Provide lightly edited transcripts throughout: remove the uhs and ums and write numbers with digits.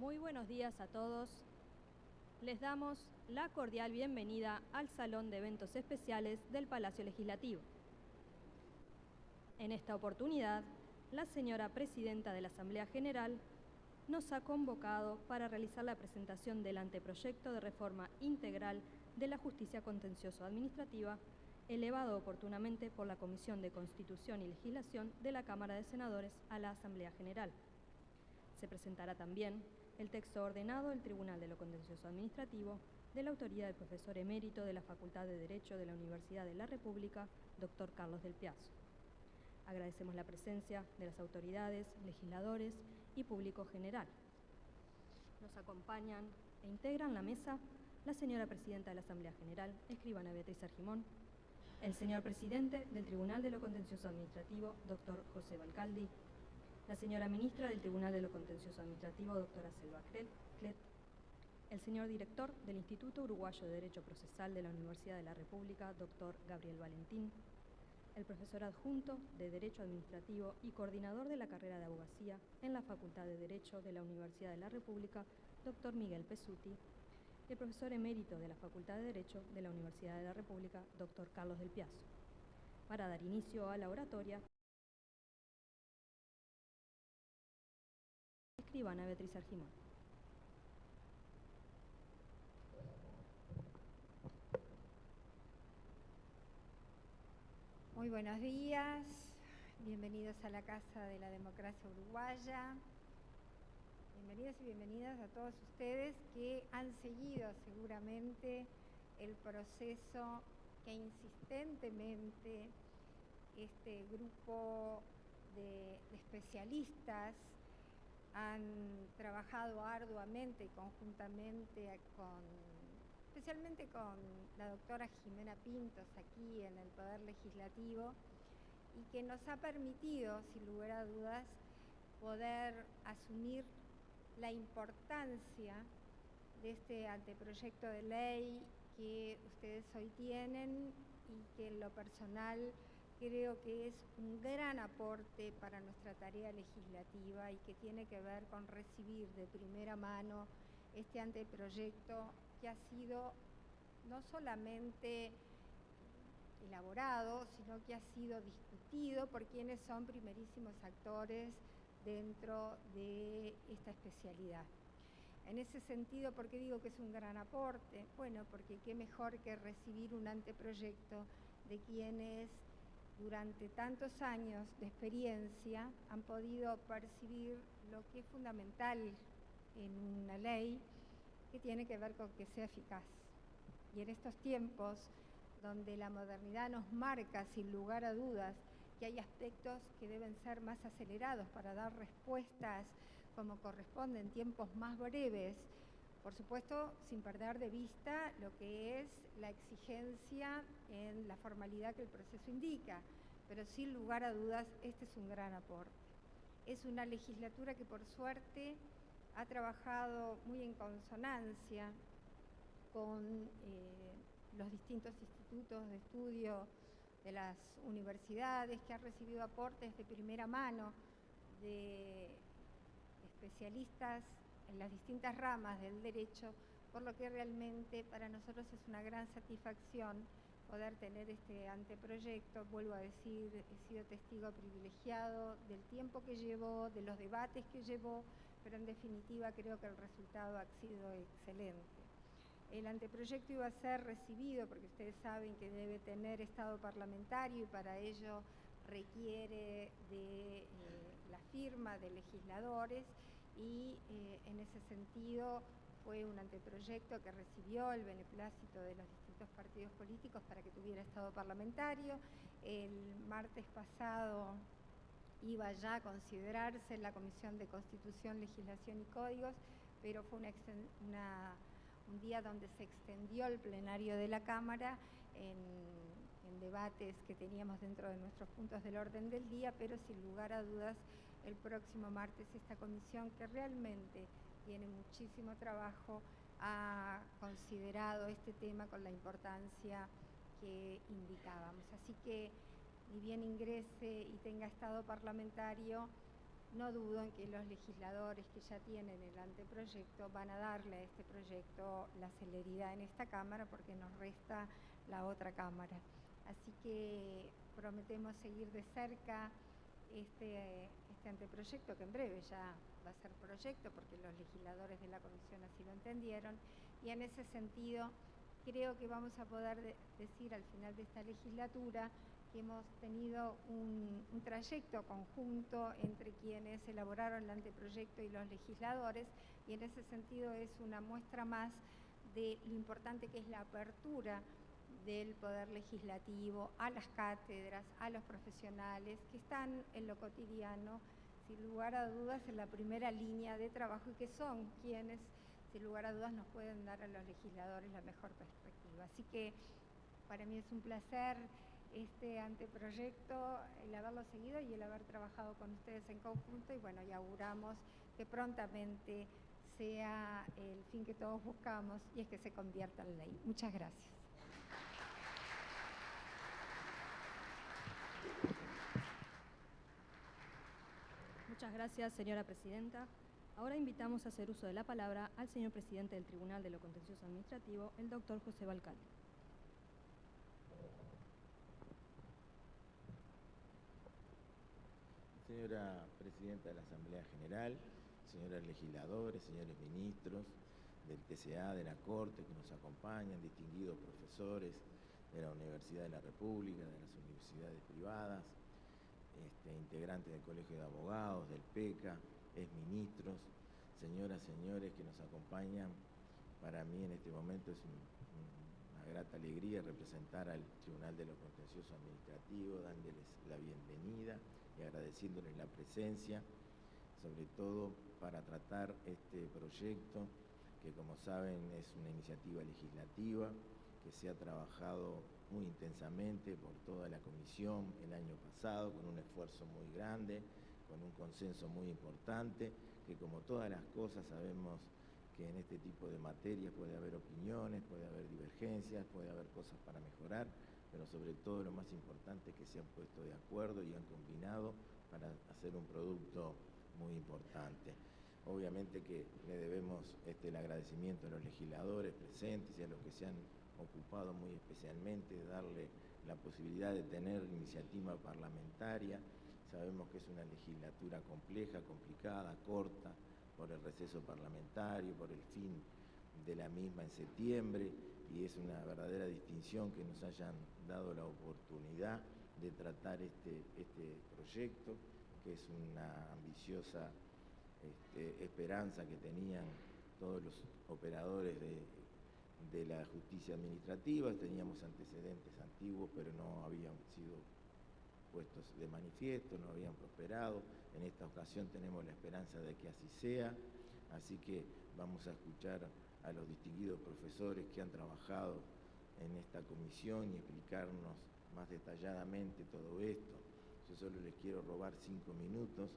Muy buenos días a todos. Les damos la cordial bienvenida al Salón de Eventos Especiales del Palacio Legislativo. En esta oportunidad, la señora Presidenta de la Asamblea General nos ha convocado para realizar la presentación del anteproyecto de reforma integral de la justicia contencioso-administrativa, elevado oportunamente por la Comisión de Constitución y Legislación de la Cámara de Senadores a la Asamblea General. Se presentará también el texto ordenado del Tribunal de lo Contencioso Administrativo, de la autoría del profesor emérito de la Facultad de Derecho de la Universidad de la República, doctor Carlos del Piazzo. Agradecemos la presencia de las autoridades, legisladores y público general. Nos acompañan e integran la mesa la señora Presidenta de la Asamblea General, escribana Beatriz Argimón, el señor Presidente del Tribunal de lo Contencioso Administrativo, doctor José Balcaldi, la señora Ministra del Tribunal de lo Contencioso Administrativo, doctora Selva Clet, el señor Director del Instituto Uruguayo de Derecho Procesal de la Universidad de la República, doctor Gabriel Valentín, el profesor adjunto de Derecho Administrativo y coordinador de la carrera de Abogacía en la Facultad de Derecho de la Universidad de la República, doctor Miguel Pesuti, y el profesor emérito de la Facultad de Derecho de la Universidad de la República, doctor Carlos del Piazzo. Para dar inicio a la oratoria, escribana Beatriz Argimón. Muy buenos días, bienvenidos a la Casa de la Democracia Uruguaya. Bienvenidos y bienvenidas a todos ustedes que han seguido seguramente el proceso que insistentemente este grupo de especialistas han trabajado arduamente y conjuntamente especialmente con la doctora Jimena Pintos aquí en el Poder Legislativo, y que nos ha permitido, sin lugar a dudas, poder asumir la importancia de este anteproyecto de ley que ustedes hoy tienen y que en lo personal creo que es un gran aporte para nuestra tarea legislativa y que tiene que ver con recibir de primera mano este anteproyecto que ha sido no solamente elaborado, sino que ha sido discutido por quienes son primerísimos actores dentro de esta especialidad. En ese sentido, ¿por qué digo que es un gran aporte? Bueno, porque qué mejor que recibir un anteproyecto de quienes durante tantos años de experiencia han podido percibir lo que es fundamental en una ley, que tiene que ver con que sea eficaz. Y en estos tiempos donde la modernidad nos marca sin lugar a dudas que hay aspectos que deben ser más acelerados para dar respuestas como corresponde en tiempos más breves, por supuesto sin perder de vista lo que es la exigencia en la formalidad que el proceso indica, pero sin lugar a dudas este es un gran aporte. Es una legislatura que por suerte ha trabajado muy en consonancia con los distintos institutos de estudio de las universidades, que ha recibido aportes de primera mano de especialistas en las distintas ramas del derecho, por lo que realmente para nosotros es una gran satisfacción poder tener este anteproyecto. Vuelvo a decir, he sido testigo privilegiado del tiempo que llevó, de los debates que llevó, pero en definitiva creo que el resultado ha sido excelente. El anteproyecto iba a ser recibido, porque ustedes saben que debe tener estado parlamentario y para ello requiere de la firma de legisladores, y en ese sentido fue un anteproyecto que recibió el beneplácito de los distintos partidos políticos para que tuviera estado parlamentario. El martes pasado iba ya a considerarse en la Comisión de Constitución, Legislación y Códigos, pero fue un día donde se extendió el plenario de la Cámara en debates que teníamos dentro de nuestros puntos del orden del día, pero sin lugar a dudas el próximo martes esta comisión, que realmente tiene muchísimo trabajo, ha considerado este tema con la importancia que indicábamos. Así que ni bien ingrese y tenga estado parlamentario, no dudo en que los legisladores que ya tienen el anteproyecto van a darle a este proyecto la celeridad en esta Cámara porque nos resta la otra Cámara. Así que prometemos seguir de cerca este anteproyecto, que en breve ya va a ser proyecto porque los legisladores de la Comisión así lo entendieron, y en ese sentido creo que vamos a poder decir al final de esta legislatura que hemos tenido un trayecto conjunto entre quienes elaboraron el anteproyecto y los legisladores, y en ese sentido es una muestra más de lo importante que es la apertura del Poder Legislativo a las cátedras, a los profesionales que están en lo cotidiano, sin lugar a dudas, en la primera línea de trabajo y que son quienes, sin lugar a dudas, nos pueden dar a los legisladores la mejor perspectiva. Así que para mí es un placer este anteproyecto, el haberlo seguido y el haber trabajado con ustedes en conjunto, y bueno, y auguramos que prontamente sea el fin que todos buscamos, y es que se convierta en ley. Muchas gracias. Muchas gracias, señora presidenta. Ahora invitamos a hacer uso de la palabra al señor presidente del Tribunal de lo Contencioso Administrativo, el doctor José Balcaldi. Señora presidenta de la Asamblea General, señores legisladores, señores ministros del TCA, de la Corte que nos acompañan, distinguidos profesores de la Universidad de la República, de las universidades privadas, integrantes del Colegio de Abogados, del PECA, exministros, señoras, señores que nos acompañan. Para mí en este momento es una grata alegría representar al Tribunal de lo Contencioso Administrativo, dándoles la bienvenida y agradeciéndoles la presencia, sobre todo para tratar este proyecto que, como saben, es una iniciativa legislativa que se ha trabajado muy intensamente por toda la comisión el año pasado, con un esfuerzo muy grande, con un consenso muy importante, que como todas las cosas sabemos que en este tipo de materias puede haber opiniones, puede haber divergencias, puede haber cosas para mejorar, pero sobre todo lo más importante es que se han puesto de acuerdo y han combinado para hacer un producto muy importante. Obviamente que le debemos el agradecimiento a los legisladores presentes y a los que se han ocupado muy especialmente de darle la posibilidad de tener iniciativa parlamentaria. Sabemos que es una legislatura compleja, complicada, corta, por el receso parlamentario, por el fin de la misma en septiembre, y es una verdadera distinción que nos hayan dado la oportunidad de tratar este proyecto, que es una ambiciosa esperanza que tenían todos los operadores de la justicia administrativa. Teníamos antecedentes antiguos, pero no habían sido puestos de manifiesto, no habían prosperado. En esta ocasión tenemos la esperanza de que así sea, así que vamos a escuchar a los distinguidos profesores que han trabajado en esta comisión y explicarnos más detalladamente todo esto. Yo solo les quiero robar 5 minutos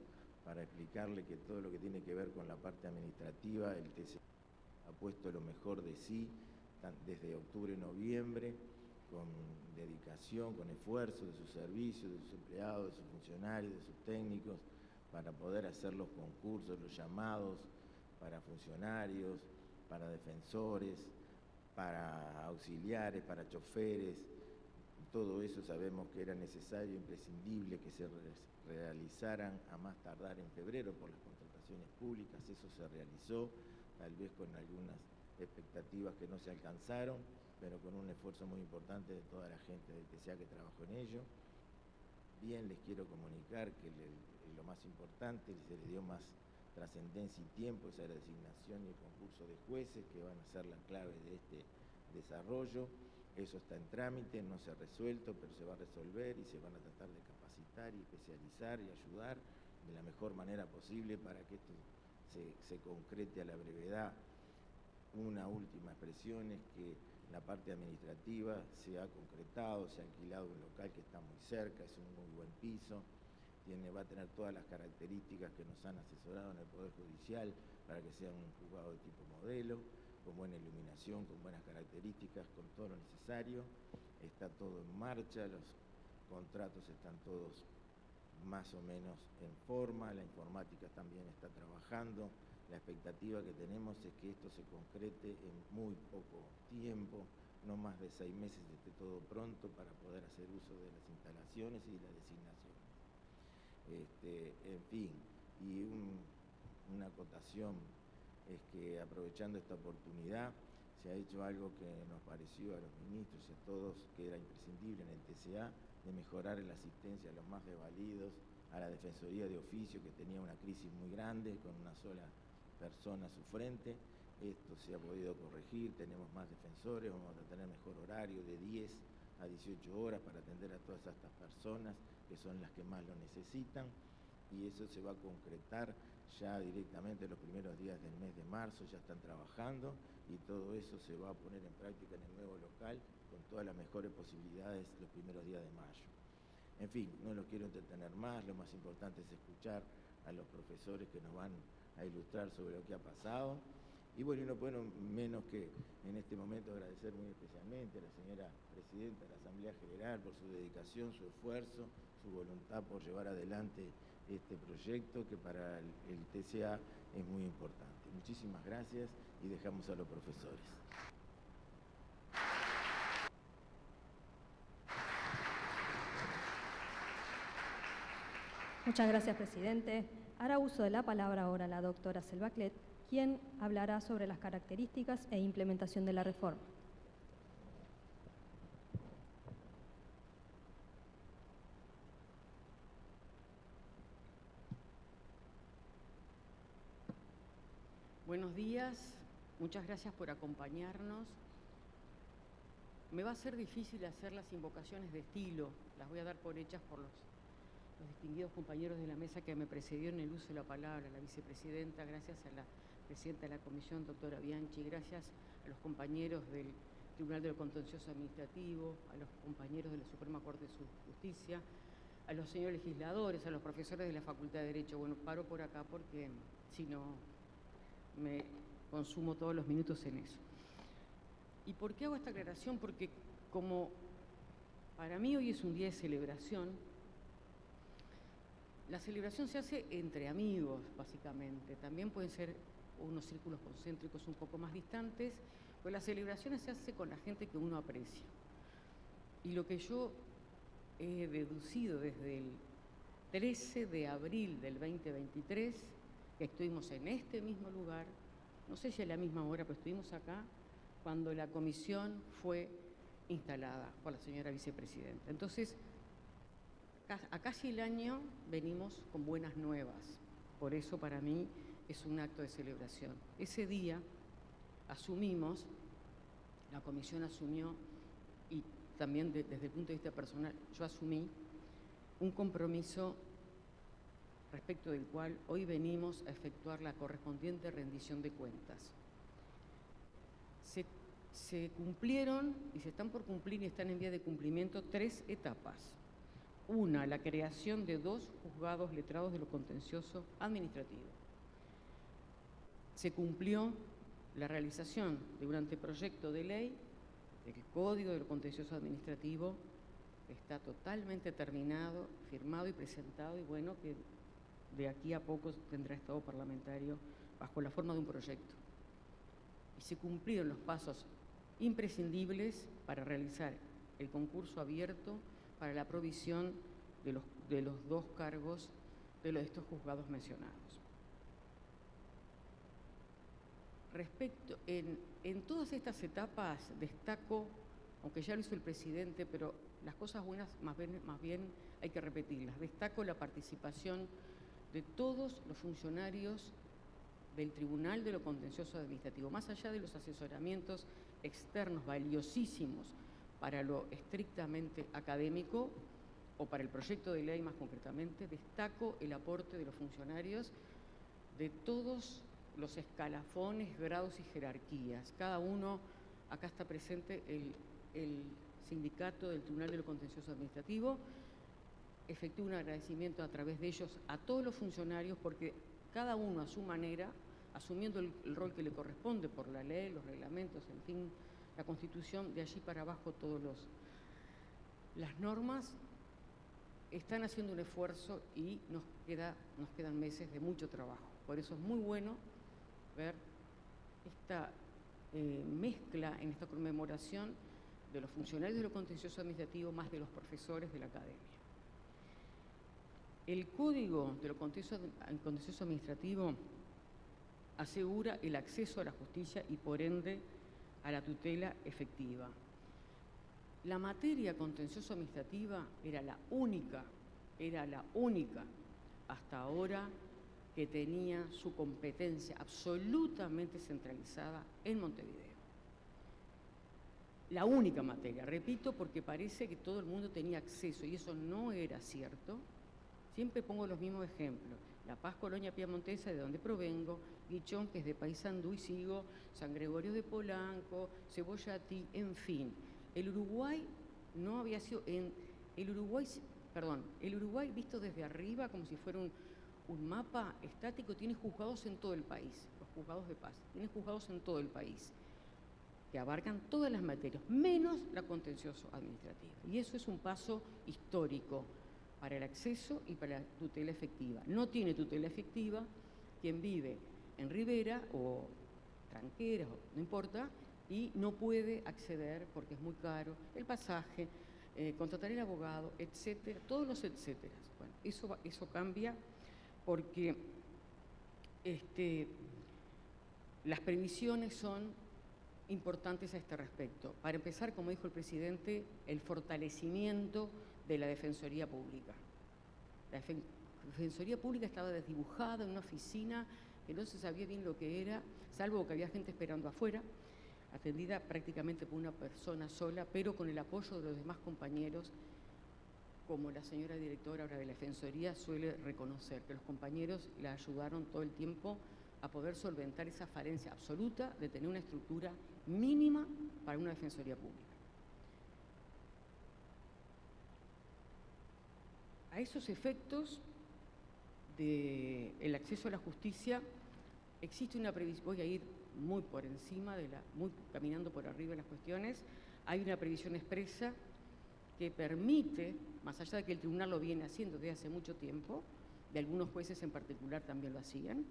para explicarle que todo lo que tiene que ver con la parte administrativa, el TC ha puesto lo mejor de sí desde octubre, noviembre, con dedicación, con esfuerzo de sus servicios, de sus empleados, de sus funcionarios, de sus técnicos, para poder hacer los concursos, los llamados para funcionarios, para defensores, para auxiliares, para choferes. Todo eso sabemos que era necesario, imprescindible que se realizaran a más tardar en febrero por las contrataciones públicas. Eso se realizó, tal vez con algunas expectativas que no se alcanzaron, pero con un esfuerzo muy importante de toda la gente del TCA que trabajó en ello. Bien, les quiero comunicar que lo más importante, se le dio más trascendencia y tiempo, esa designación y el concurso de jueces, que van a ser la clave de este desarrollo. Eso está en trámite, no se ha resuelto, pero se va a resolver y se van a tratar de capacitar y especializar y ayudar de la mejor manera posible para que esto se concrete a la brevedad. Una última expresión es que la parte administrativa se ha concretado, se ha alquilado un local que está muy cerca, es un muy buen piso, va a tener todas las características que nos han asesorado en el Poder Judicial para que sea un juzgado de tipo modelo, con buena iluminación, con buenas características, con todo lo necesario. Está todo en marcha, los contratos están todos más o menos en forma, la informática también está trabajando. La expectativa que tenemos es que esto se concrete en muy poco tiempo, no más de 6 meses esté todo pronto para poder hacer uso de las instalaciones y de las designaciones. En fin, y una acotación es que aprovechando esta oportunidad se ha hecho algo que nos pareció a los ministros y a todos que era imprescindible en el TCA, de mejorar la asistencia a los más desvalidos, a la Defensoría de Oficio, que tenía una crisis muy grande con una sola persona a su frente. Esto se ha podido corregir, tenemos más defensores, vamos a tener mejor horario de 10 a 18 horas para atender a todas estas personas que son las que más lo necesitan, y eso se va a concretar ya directamente los primeros días del mes de marzo. Ya están trabajando y todo eso se va a poner en práctica en el nuevo local con todas las mejores posibilidades los primeros días de mayo. En fin, no los quiero entretener más, lo más importante es escuchar a los profesores que nos van a ilustrar sobre lo que ha pasado. Y bueno, y no puedo menos que en este momento agradecer muy especialmente a la señora Presidenta de la Asamblea General por su dedicación, su esfuerzo, su voluntad por llevar adelante este proyecto que para el TCA es muy importante. Muchísimas gracias y dejamos a los profesores. Muchas gracias, presidente. Hará uso de la palabra ahora la doctora Selva Clet, quien hablará sobre las características e implementación de la reforma. Buenos días, muchas gracias por acompañarnos. Me va a ser difícil hacer las invocaciones de estilo, las voy a dar por hechas por los distinguidos compañeros de la mesa que me precedieron en el uso de la palabra, la vicepresidenta, gracias a la presidenta de la comisión, doctora Bianchi, gracias a los compañeros del Tribunal de lo Contencioso Administrativo, a los compañeros de la Suprema Corte de Justicia, a los señores legisladores, a los profesores de la Facultad de Derecho. Bueno, paro por acá porque si no me consumo todos los minutos en eso. ¿Y por qué hago esta aclaración? Porque como para mí hoy es un día de celebración, la celebración se hace entre amigos, básicamente. También pueden ser unos círculos concéntricos un poco más distantes, pero las celebraciones se hace con la gente que uno aprecia. Y lo que yo he deducido desde el 13 de abril del 2023, que estuvimos en este mismo lugar, no sé si a la misma hora, pero estuvimos acá, cuando la comisión fue instalada por la señora vicepresidenta. Entonces, a casi el año venimos con buenas nuevas. Por eso para mí es un acto de celebración. Ese día asumimos, la comisión asumió, y también desde el punto de vista personal, yo asumí un compromiso respecto del cual hoy venimos a efectuar la correspondiente rendición de cuentas. Se cumplieron y se están por cumplir y están en vía de cumplimiento 3 etapas. Una, la creación de 2 juzgados letrados de lo contencioso administrativo. Se cumplió la realización de un anteproyecto de ley del Código de lo Contencioso Administrativo, que está totalmente terminado, firmado y presentado, y bueno, que de aquí a poco tendrá estado parlamentario bajo la forma de un proyecto. Y se cumplieron los pasos imprescindibles para realizar el concurso abierto para la provisión de los 2 cargos de estos juzgados mencionados. En todas estas etapas destaco, aunque ya lo hizo el presidente, pero las cosas buenas más bien hay que repetirlas. Destaco la participación de todos los funcionarios del Tribunal de lo Contencioso Administrativo, más allá de los asesoramientos externos valiosísimos para lo estrictamente académico o para el proyecto de ley más concretamente, destaco el aporte de los funcionarios de todos los escalafones, grados y jerarquías. Cada uno, acá está presente el sindicato del Tribunal de lo Contencioso Administrativo, efectúo un agradecimiento a través de ellos a todos los funcionarios porque cada uno a su manera, asumiendo el rol que le corresponde por la ley, los reglamentos, en fin, la Constitución, de allí para abajo todas las normas, están haciendo un esfuerzo y nos quedan meses de mucho trabajo. Por eso es muy bueno ver esta mezcla en esta conmemoración de los funcionarios de lo contencioso administrativo más de los profesores de la academia. El Código de lo contencioso administrativo asegura el acceso a la justicia y por ende a la tutela efectiva. La materia contencioso administrativa era la única hasta ahora que tenía su competencia absolutamente centralizada en Montevideo. La única materia, repito, porque parece que todo el mundo tenía acceso y eso no era cierto. Siempre pongo los mismos ejemplos. La Paz Colonia Piamontesa, de donde provengo, Guichón, que es de Paysandú y sigo, San Gregorio de Polanco, Cebollatí, en fin. El Uruguay no había sido, el Uruguay visto desde arriba como si fuera un mapa estático, tiene juzgados en todo el país, los juzgados de paz, tienen juzgados en todo el país, que abarcan todas las materias, menos la contencioso administrativa. Y eso es un paso histórico para el acceso y para la tutela efectiva. No tiene tutela efectiva quien vive en Rivera o Tranqueras, no importa, y no puede acceder porque es muy caro el pasaje, contratar el abogado, etcétera, todos los etcétera. Bueno, eso cambia porque las previsiones son importantes a este respecto. Para empezar, como dijo el presidente, el fortalecimiento de la Defensoría Pública. La Defensoría Pública estaba desdibujada en una oficina que no se sabía bien lo que era, salvo que había gente esperando afuera, atendida prácticamente por una persona sola, pero con el apoyo de los demás compañeros, como la señora directora ahora de la Defensoría suele reconocer, que los compañeros la ayudaron todo el tiempo a poder solventar esa falencia absoluta de tener una estructura mínima para una Defensoría Pública. A esos efectos del acceso a la justicia existe una previsión, voy a ir muy por encima, muy caminando por arriba de las cuestiones, hay una previsión expresa que permite, más allá de que el tribunal lo viene haciendo desde hace mucho tiempo, de algunos jueces en particular también lo hacían,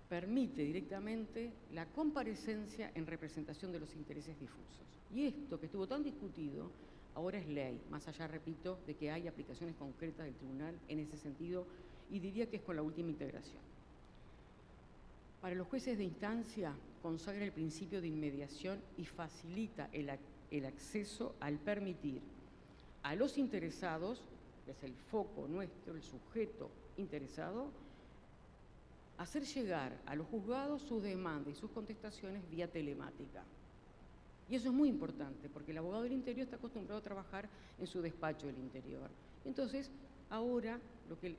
permite directamente la comparecencia en representación de los intereses difusos. Y esto que estuvo tan discutido, ahora es ley, más allá, repito, de que hay aplicaciones concretas del tribunal en ese sentido, y diría que es con la última integración. Para los jueces de instancia, consagra el principio de inmediación y facilita el acceso al permitir a los interesados, que es el foco nuestro, el sujeto interesado, hacer llegar a los juzgados sus demandas y sus contestaciones vía telemática. Y eso es muy importante, porque el abogado del interior está acostumbrado a trabajar en su despacho del interior. Entonces, ahora lo que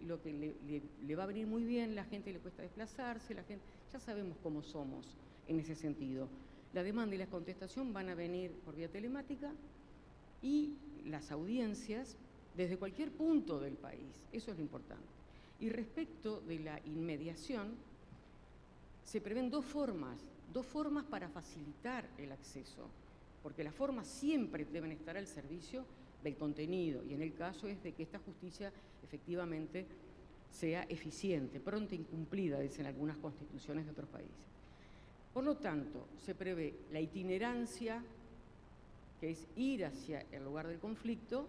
le va a venir muy bien, la gente le cuesta desplazarse, la gente, ya sabemos cómo somos en ese sentido. La demanda y la contestación van a venir por vía telemática y las audiencias desde cualquier punto del país, eso es lo importante. Y respecto de la inmediación, se prevén dos formas para facilitar el acceso, porque las formas siempre deben estar al servicio del contenido, y en el caso es de que esta justicia efectivamente sea eficiente, pronta e incumplida, dicen algunas constituciones de otros países. Por lo tanto, se prevé la itinerancia, que es ir hacia el lugar del conflicto,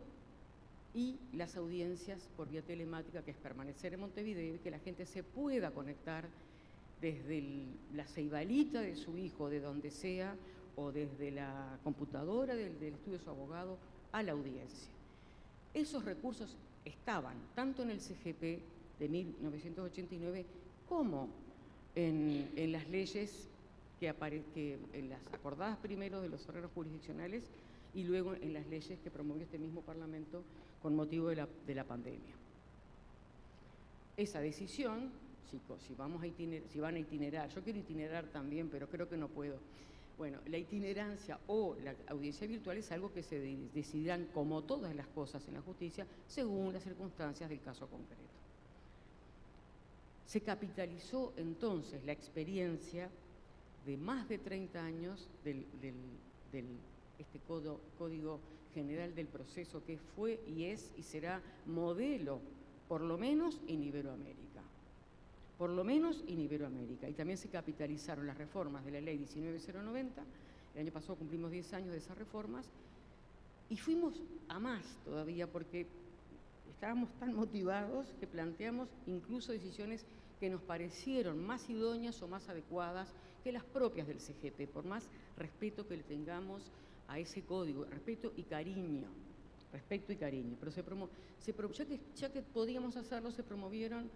y las audiencias por vía telemática, que es permanecer en Montevideo y que la gente se pueda conectar desde la ceibalita de su hijo, de donde sea, o desde la computadora del estudio de su abogado, a la audiencia. Esos recursos estaban tanto en el CGP de 1989 como en las leyes en las acordadas primero de los órganos jurisdiccionales y luego en las leyes que promovió este mismo Parlamento con motivo de la pandemia. Esa decisión, chicos, si van a itinerar, yo quiero itinerar también, pero creo que no puedo. Bueno, la itinerancia o la audiencia virtual es algo que se decidirán, como todas las cosas en la justicia, según las circunstancias del caso concreto. Se capitalizó entonces la experiencia de más de 30 años este Código general del proceso que fue y es y será modelo, por lo menos en Iberoamérica. Por lo menos en Iberoamérica. Y también se capitalizaron las reformas de la Ley 19.090. El año pasado cumplimos 10 años de esas reformas y fuimos a más todavía porque estábamos tan motivados que planteamos incluso decisiones que nos parecieron más idóneas o más adecuadas que las propias del CGP, por más respeto que le tengamos a ese código, respeto y cariño. Pero ya que podíamos hacerlo, se promovieron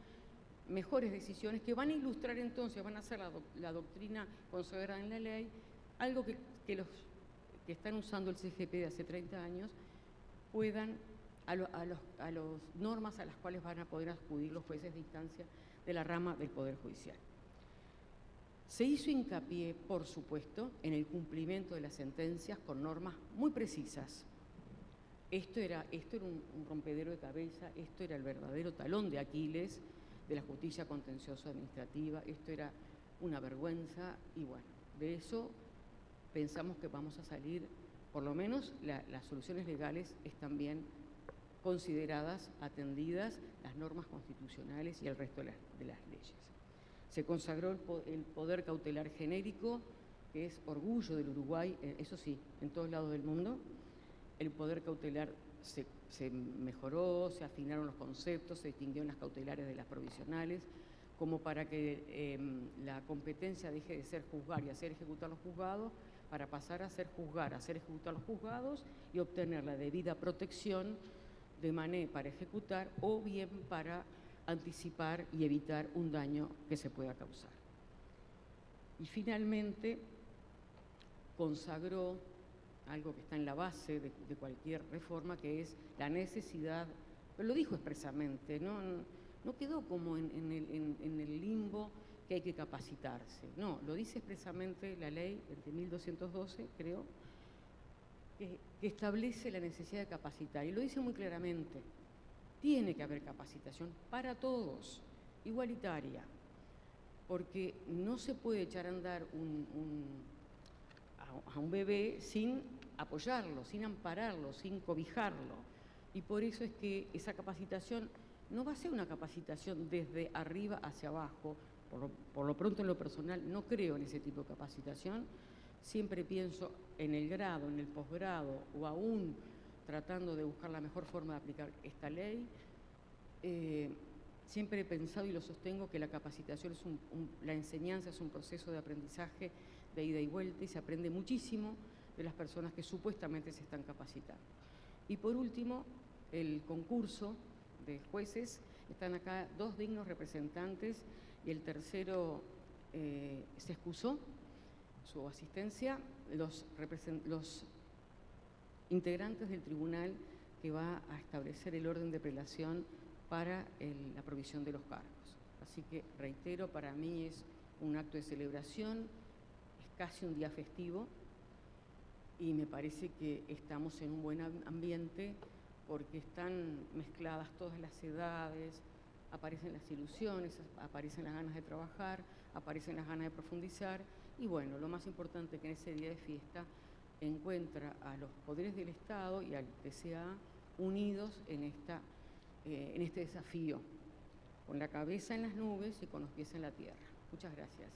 mejores decisiones que van a ilustrar entonces, van a ser la doctrina consagrada en la ley, algo que los que están usando el CGP de hace 30 años puedan, a las normas a las cuales van a poder acudir los jueces de instancia de la rama del Poder Judicial. Se hizo hincapié, por supuesto, en el cumplimiento de las sentencias con normas muy precisas. Esto era un rompedero de cabeza, esto era el verdadero talón de Aquiles de la justicia contencioso administrativa, esto era una vergüenza y bueno, de eso pensamos que vamos a salir, por lo menos las soluciones legales están bien consideradas, atendidas las normas constitucionales y el resto de las leyes. Se consagró el poder cautelar genérico, que es orgullo del Uruguay, eso sí, en todos lados del mundo. El poder cautelar se mejoró, se afinaron los conceptos, se distinguieron las cautelares de las provisionales, como para que la competencia deje de ser juzgar y hacer ejecutar los juzgados, para pasar a ser juzgar, hacer ejecutar los juzgados y obtener la debida protección de manera para ejecutar o bien para anticipar y evitar un daño que se pueda causar. Y finalmente consagró algo que está en la base de cualquier reforma, que es la necesidad, pero lo dijo expresamente, no quedó como en el limbo que hay que capacitarse, no, lo dice expresamente la ley de 1212, creo, que establece la necesidad de capacitar, y lo dice muy claramente, tiene que haber capacitación para todos, igualitaria, porque no se puede echar a andar a un bebé sin apoyarlo, sin ampararlo, sin cobijarlo. Y por eso es que esa capacitación no va a ser una capacitación desde arriba hacia abajo. Por lo pronto, en lo personal, no creo en ese tipo de capacitación. Siempre pienso en el grado, en el posgrado, o aún tratando de buscar la mejor forma de aplicar esta ley. Siempre he pensado y lo sostengo que la capacitación la enseñanza es un proceso de aprendizaje de ida y vuelta y se aprende muchísimo de las personas que supuestamente se están capacitando. Y por último, el concurso de jueces, están acá 2 dignos representantes y el tercero se excusó su asistencia, los integrantes del tribunal que va a establecer el orden de prelación para la provisión de los cargos. Así que, reitero, para mí es un acto de celebración, es casi un día festivo y me parece que estamos en un buen ambiente porque están mezcladas todas las edades, aparecen las ilusiones, aparecen las ganas de trabajar, aparecen las ganas de profundizar y bueno, lo más importante es que en ese día de fiesta encuentra a los poderes del Estado y al TCA unidos en este desafío, con la cabeza en las nubes y con los pies en la tierra. Muchas gracias.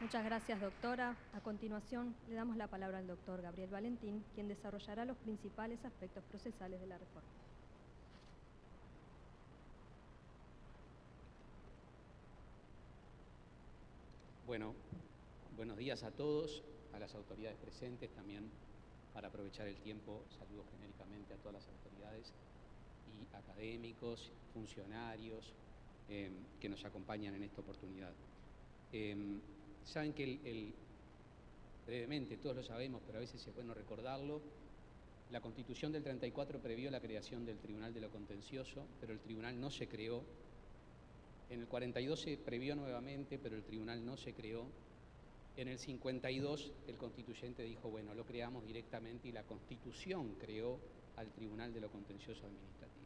Muchas gracias, doctora. A continuación, le damos la palabra al doctor Gabriel Valentín, quien desarrollará los principales aspectos procesales de la reforma. Bueno, buenos días a todos, a las autoridades presentes, también para aprovechar el tiempo, saludo genéricamente a todas las autoridades y académicos, funcionarios que nos acompañan en esta oportunidad. Saben que brevemente, todos lo sabemos, pero a veces es bueno recordarlo, la Constitución del 34 previó la creación del Tribunal de lo Contencioso, pero el tribunal no se creó. En el 42 se previó nuevamente, pero el tribunal no se creó. En el 52 el constituyente dijo, bueno, lo creamos directamente y la Constitución creó al Tribunal de lo Contencioso Administrativo.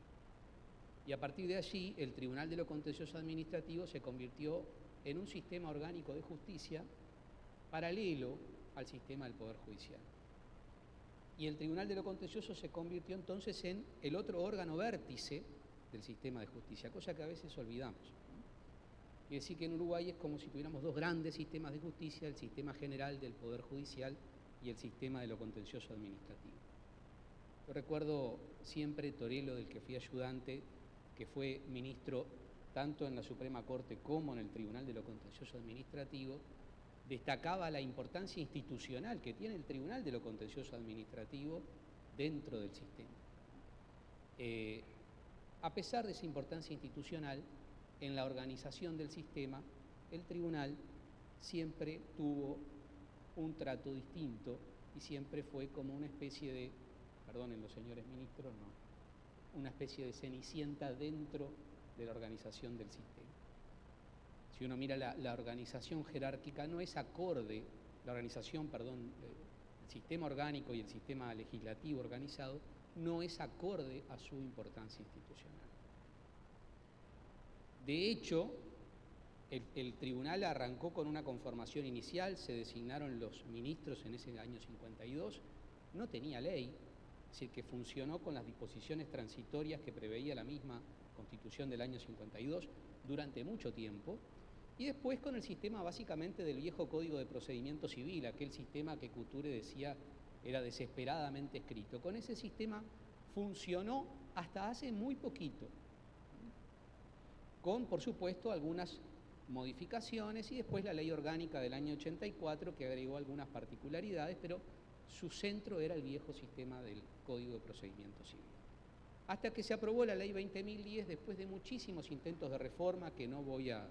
Y a partir de allí, el Tribunal de lo Contencioso Administrativo se convirtió en un sistema orgánico de justicia paralelo al sistema del Poder Judicial. Y el Tribunal de lo Contencioso se convirtió entonces en el otro órgano vértice del sistema de justicia, cosa que a veces olvidamos. Y decir que en Uruguay es como si tuviéramos dos grandes sistemas de justicia, el sistema general del Poder Judicial y el sistema de lo contencioso administrativo. Yo recuerdo siempre Torello, del que fui ayudante, que fue ministro tanto en la Suprema Corte como en el Tribunal de lo Contencioso Administrativo, destacaba la importancia institucional que tiene el Tribunal de lo Contencioso Administrativo dentro del sistema. A pesar de esa importancia institucional, en la organización del sistema, el tribunal siempre tuvo un trato distinto y siempre fue como una especie de, perdonen los señores ministros, no, una especie de cenicienta dentro de la organización del sistema. Si uno mira la organización jerárquica, no es acorde, el sistema orgánico y el sistema legislativo organizado no es acorde a su importancia institucional. De hecho, el tribunal arrancó con una conformación inicial, se designaron los ministros en ese año 52, no tenía ley, es decir, que funcionó con las disposiciones transitorias que preveía la misma Constitución del año 52 durante mucho tiempo, y después con el sistema básicamente del viejo Código de Procedimiento Civil, aquel sistema que Couture decía era desesperadamente escrito. Con ese sistema funcionó hasta hace muy poquito, con, por supuesto, algunas modificaciones y después la Ley Orgánica del año 84 que agregó algunas particularidades, pero su centro era el viejo sistema del Código de Procedimiento Civil. Hasta que se aprobó la Ley 20.010 después de muchísimos intentos de reforma que no voy a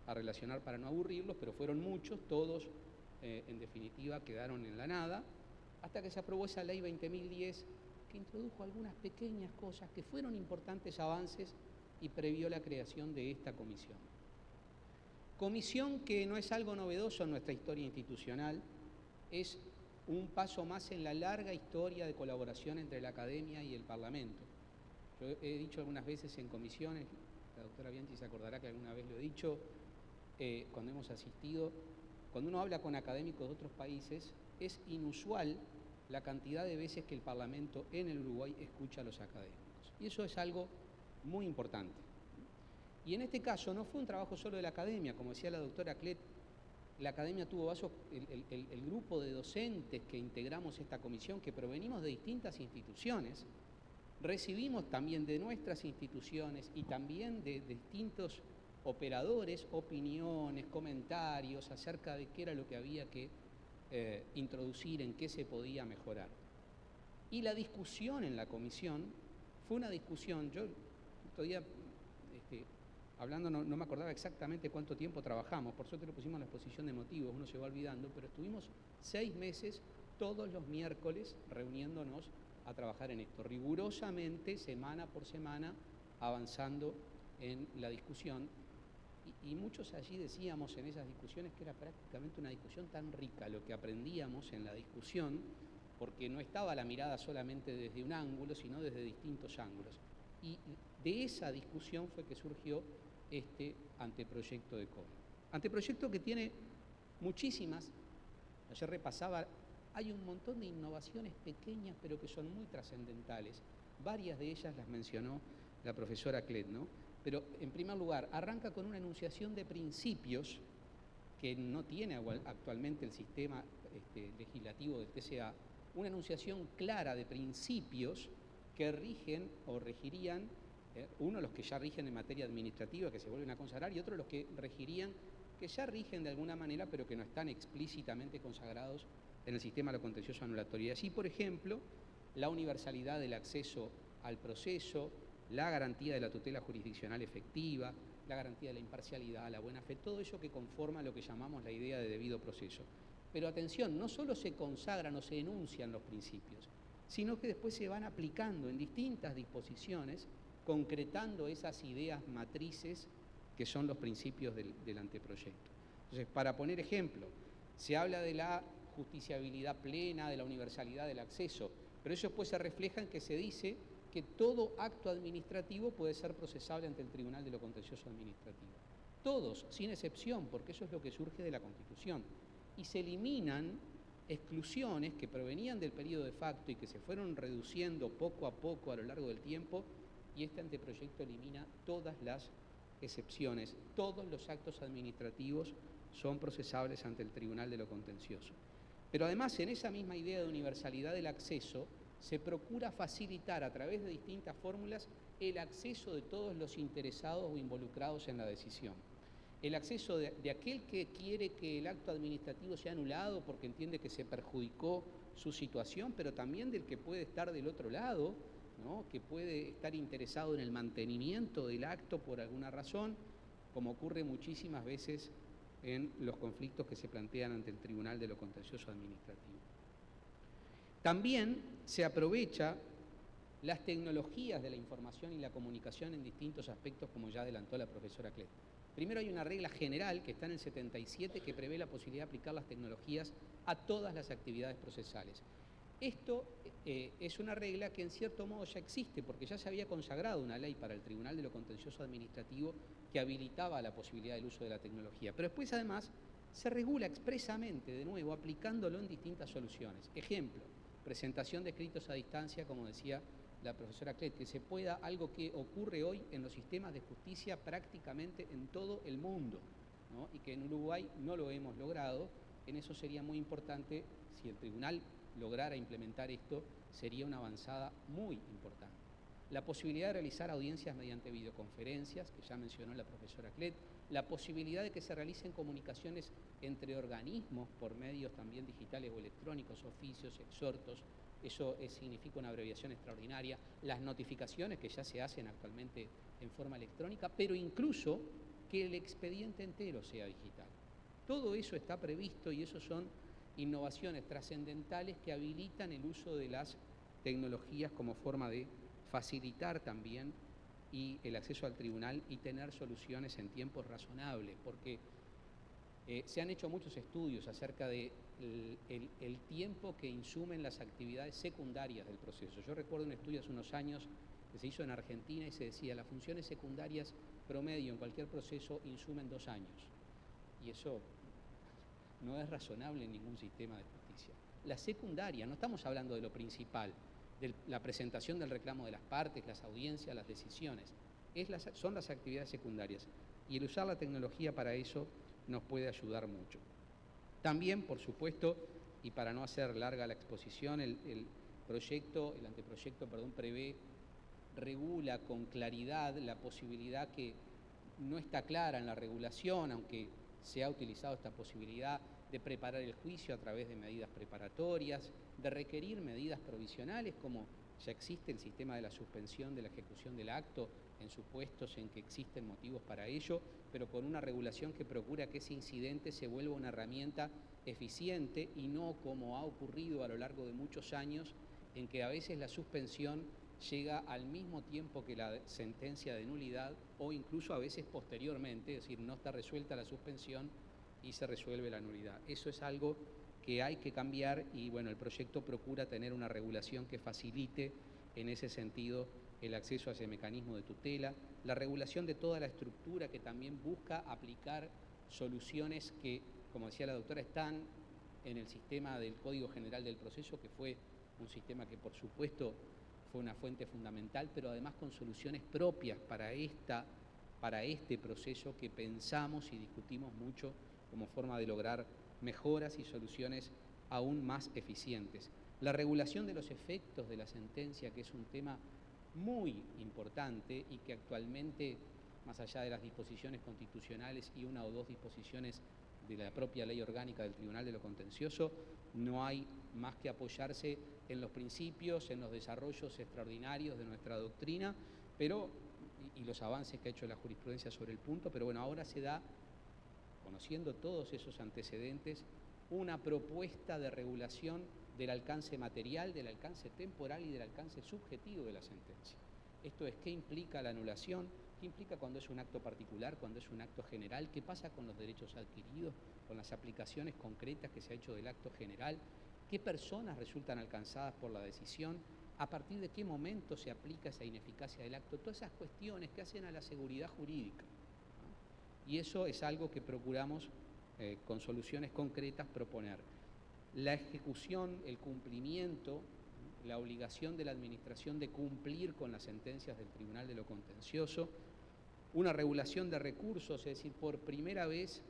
relacionar para no aburrirlos, pero fueron muchos, todos en definitiva quedaron en la nada, hasta que se aprobó esa Ley 20.010 que introdujo algunas pequeñas cosas que fueron importantes avances y previó la creación de esta comisión. Comisión que no es algo novedoso en nuestra historia institucional, es un paso más en la larga historia de colaboración entre la academia y el Parlamento. Yo he dicho algunas veces en comisiones, la doctora Bianchi se acordará que alguna vez lo he dicho, cuando hemos asistido, cuando uno habla con académicos de otros países, es inusual la cantidad de veces que el Parlamento en el Uruguay escucha a los académicos. Y eso es algo muy importante. Y en este caso no fue un trabajo solo de la academia, como decía la doctora Clet, la academia tuvo el grupo de docentes que integramos esta comisión, que provenimos de distintas instituciones, recibimos también de nuestras instituciones y también de distintos operadores, opiniones, comentarios acerca de qué era lo que había que introducir, en qué se podía mejorar. Y la discusión en la comisión fue una discusión, yo todavía hablando no me acordaba exactamente cuánto tiempo trabajamos, por suerte lo pusimos en la exposición de motivos, uno se va olvidando, pero estuvimos 6 meses todos los miércoles reuniéndonos a trabajar en esto, rigurosamente, semana por semana, avanzando en la discusión. Y muchos allí decíamos en esas discusiones que era prácticamente una discusión tan rica lo que aprendíamos en la discusión, porque no estaba la mirada solamente desde un ángulo, sino desde distintos ángulos. Y de esa discusión fue que surgió este anteproyecto de COE. Anteproyecto que tiene muchísimas, ayer repasaba, hay un montón de innovaciones pequeñas pero que son muy trascendentales. Varias de ellas las mencionó la profesora Clet, ¿no? Pero en primer lugar, arranca con una enunciación de principios que no tiene actualmente el sistema legislativo del TCA, una enunciación clara de principios que rigen o regirían, uno los que ya rigen en materia administrativa, que se vuelven a consagrar, y otro los que regirían, que ya rigen de alguna manera, pero que no están explícitamente consagrados en el sistema de lo contencioso anulatorio. Y así, por ejemplo, la universalidad del acceso al proceso, la garantía de la tutela jurisdiccional efectiva, la garantía de la imparcialidad, la buena fe, todo eso que conforma lo que llamamos la idea de debido proceso. Pero atención, no solo se consagran o se enuncian los principios, sino que después se van aplicando en distintas disposiciones, concretando esas ideas matrices que son los principios del anteproyecto. Entonces, para poner ejemplo, se habla de la justiciabilidad plena, de la universalidad del acceso, pero eso después se refleja en que se dice que todo acto administrativo puede ser procesable ante el Tribunal de lo Contencioso Administrativo. Todos, sin excepción, porque eso es lo que surge de la Constitución. Y se eliminan exclusiones que provenían del periodo de facto y que se fueron reduciendo poco a poco a lo largo del tiempo, y este anteproyecto elimina todas las excepciones. Todos los actos administrativos son procesables ante el Tribunal de lo Contencioso. Pero además, en esa misma idea de universalidad del acceso, se procura facilitar a través de distintas fórmulas el acceso de todos los interesados o involucrados en la decisión. El acceso de aquel que quiere que el acto administrativo sea anulado porque entiende que se perjudicó su situación, pero también del que puede estar del otro lado, ¿no?, que puede estar interesado en el mantenimiento del acto por alguna razón, como ocurre muchísimas veces en los conflictos que se plantean ante el Tribunal de lo Contencioso Administrativo. También se aprovecha las tecnologías de la información y la comunicación en distintos aspectos, como ya adelantó la profesora Clet. Primero, hay una regla general que está en el 77 que prevé la posibilidad de aplicar las tecnologías a todas las actividades procesales. Esto es una regla que en cierto modo ya existe, porque ya se había consagrado una ley para el Tribunal de lo Contencioso Administrativo que habilitaba la posibilidad del uso de la tecnología. Pero después, además, se regula expresamente, de nuevo, aplicándolo en distintas soluciones. Ejemplo, presentación de escritos a distancia, como decía la profesora Clet, que se pueda, algo que ocurre hoy en los sistemas de justicia prácticamente en todo el mundo, ¿no?, y que en Uruguay no lo hemos logrado. En eso sería muy importante, si el tribunal lograra implementar esto, sería una avanzada muy importante. La posibilidad de realizar audiencias mediante videoconferencias, que ya mencionó la profesora Clet, la posibilidad de que se realicen comunicaciones entre organismos por medios también digitales o electrónicos, oficios, exhortos. Eso significa una abreviación extraordinaria, las notificaciones que ya se hacen actualmente en forma electrónica, pero incluso que el expediente entero sea digital. Todo eso está previsto y eso son innovaciones trascendentales que habilitan el uso de las tecnologías como forma de facilitar también y el acceso al tribunal y tener soluciones en tiempos razonables, porque se han hecho muchos estudios acerca de el tiempo que insumen las actividades secundarias del proceso. Yo recuerdo un estudio hace unos años que se hizo en Argentina y se decía las funciones secundarias promedio en cualquier proceso insumen 2 años. Y eso no es razonable en ningún sistema de justicia. La secundaria, no estamos hablando de lo principal, de la presentación del reclamo de las partes, las audiencias, las decisiones, son las actividades secundarias. Y el usar la tecnología para eso nos puede ayudar mucho. También, por supuesto, y para no hacer larga la exposición, el anteproyecto regula con claridad la posibilidad que no está clara en la regulación, aunque se ha utilizado esta posibilidad de preparar el juicio a través de medidas preparatorias, de requerir medidas provisionales, como ya existe el sistema de la suspensión de la ejecución del acto en supuestos en que existen motivos para ello, pero con una regulación que procura que ese incidente se vuelva una herramienta eficiente y no como ha ocurrido a lo largo de muchos años, en que a veces la suspensión llega al mismo tiempo que la sentencia de nulidad o incluso a veces posteriormente, es decir, no está resuelta la suspensión y se resuelve la nulidad. Eso es algo que hay que cambiar y bueno, el proyecto procura tener una regulación que facilite en ese sentido el acceso a ese mecanismo de tutela, la regulación de toda la estructura que también busca aplicar soluciones que, como decía la doctora, están en el sistema del Código General del Proceso, que fue un sistema que por supuesto fue una fuente fundamental, pero además con soluciones propias para este proceso que pensamos y discutimos mucho como forma de lograr mejoras y soluciones aún más eficientes. La regulación de los efectos de la sentencia, que es un tema muy importante y que actualmente, más allá de las disposiciones constitucionales y 1 o 2 disposiciones de la propia ley orgánica del Tribunal de lo Contencioso, no hay más que apoyarse en los principios, en los desarrollos extraordinarios de nuestra doctrina, y los avances que ha hecho la jurisprudencia sobre el punto, pero bueno, ahora se da, conociendo todos esos antecedentes, una propuesta de regulación del alcance material, del alcance temporal y del alcance subjetivo de la sentencia. Esto es, ¿qué implica la anulación? ¿Qué implica cuando es un acto particular, cuando es un acto general? ¿Qué pasa con los derechos adquiridos, con las aplicaciones concretas que se ha hecho del acto general? ¿Qué personas resultan alcanzadas por la decisión? a partir de qué momento se aplica esa ineficacia del acto, todas esas cuestiones que hacen a la seguridad jurídica, ¿no? Y eso es algo que procuramos con soluciones concretas proponer. La ejecución, el cumplimiento, la obligación de la Administración de cumplir con las sentencias del Tribunal de lo Contencioso, una regulación de recursos, es decir, por primera vez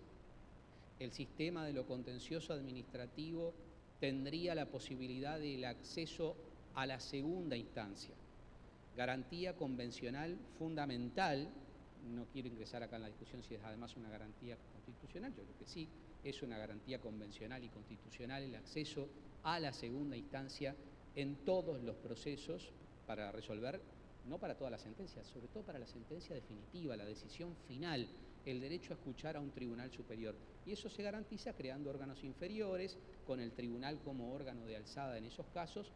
el sistema de lo contencioso administrativo tendría la posibilidad del acceso a la segunda instancia. Garantía convencional fundamental, no quiero ingresar acá en la discusión si es además una garantía constitucional, yo creo que sí, es una garantía convencional y constitucional el acceso a la segunda instancia en todos los procesos para resolver, no para todas las sentencias, sobre todo para la sentencia definitiva, la decisión final, el derecho a escuchar a un tribunal superior. Y eso se garantiza creando órganos inferiores, con el tribunal como órgano de alzada en esos casos,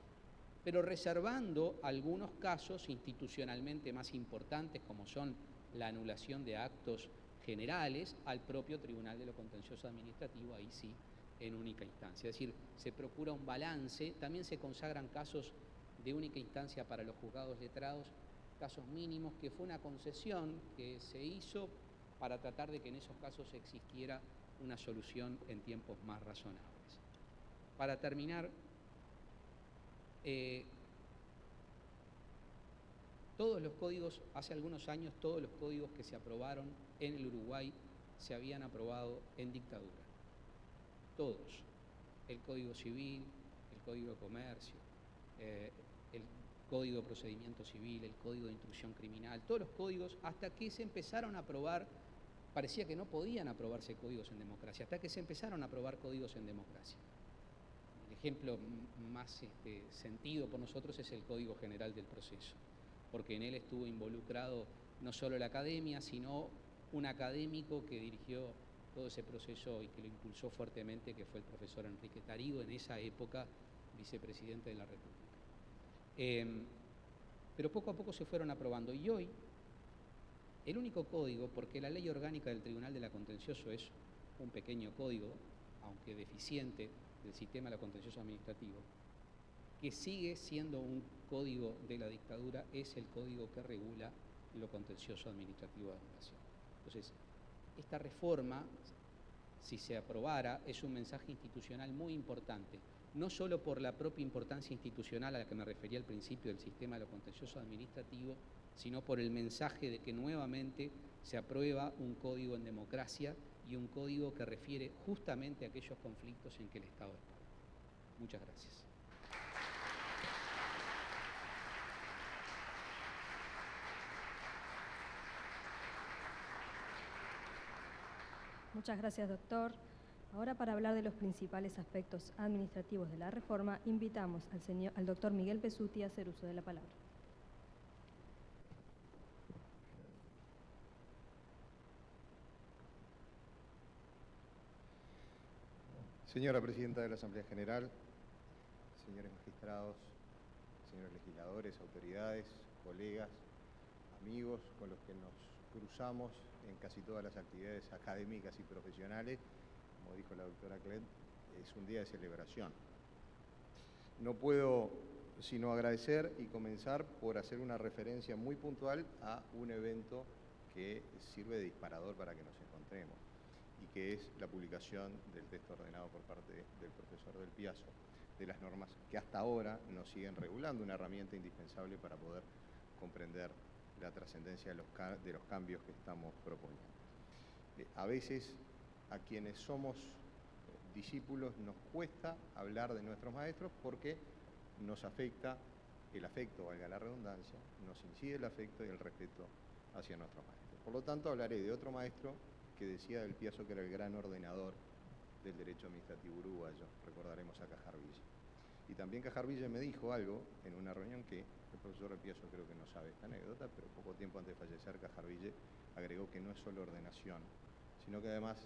pero reservando algunos casos institucionalmente más importantes, como son la anulación de actos generales, al propio Tribunal de lo Contencioso Administrativo, ahí sí, en única instancia. Es decir, se procura un balance, también se consagran casos de única instancia para los juzgados letrados, casos mínimos, que fue una concesión que se hizo para tratar de que en esos casos existiera una solución en tiempos más razonables. Para terminar, todos los códigos, hace algunos años, todos los códigos que se aprobaron en el Uruguay se habían aprobado en dictadura. Todos. El Código Civil, el Código de Comercio, el Código de Procedimiento Civil, el Código de Instrucción Criminal, todos los códigos, hasta que se empezaron a aprobar, parecía que no podían aprobarse códigos en democracia, hasta que se empezaron a aprobar códigos en democracia. El ejemplo más sentido por nosotros es el Código General del Proceso, porque en él estuvo involucrado no solo la academia, sino un académico que dirigió todo ese proceso y que lo impulsó fuertemente, que fue el profesor Enrique Tarigo, en esa época vicepresidente de la República. Pero poco a poco se fueron aprobando, y hoy el único código, porque la ley orgánica del Tribunal de la Contencioso es un pequeño código, aunque deficiente, del sistema de la Contencioso Administrativo, que sigue siendo un código de la dictadura, es el código que regula lo contencioso administrativo de advocacia. Entonces, esta reforma, si se aprobara, es un mensaje institucional muy importante, no solo por la propia importancia institucional a la que me refería al principio del sistema de lo contencioso administrativo, sino por el mensaje de que nuevamente se aprueba un código en democracia y un código que refiere justamente a aquellos conflictos en que el Estado es parte. Muchas gracias. Muchas gracias, doctor. Ahora, para hablar de los principales aspectos administrativos de la reforma, invitamos al doctor Miguel Pesuti a hacer uso de la palabra. Señora Presidenta de la Asamblea General, señores magistrados, señores legisladores, autoridades, colegas, amigos con los que nos cruzamos en casi todas las actividades académicas y profesionales, como dijo la doctora Clet, es un día de celebración. No puedo sino agradecer y comenzar por hacer una referencia muy puntual a un evento que sirve de disparador para que nos encontremos, y que es la publicación del texto ordenado por parte del profesor Del Piazzo, de las normas que hasta ahora nos siguen regulando, una herramienta indispensable para poder comprender la trascendencia de los cambios que estamos proponiendo. A veces, a quienes somos discípulos, nos cuesta hablar de nuestros maestros porque nos afecta el afecto, valga la redundancia, nos incide el afecto y el respeto hacia nuestros maestros. Por lo tanto, hablaré de otro maestro que decía Del Piazzo que era el gran ordenador del derecho administrativo uruguayo, recordaremos a Cajarville. Y también Cajarville me dijo algo en una reunión que el profesor Del Piazzo creo que no sabe esta anécdota, pero poco tiempo antes de fallecer Cajarville agregó que no es solo ordenación, sino que además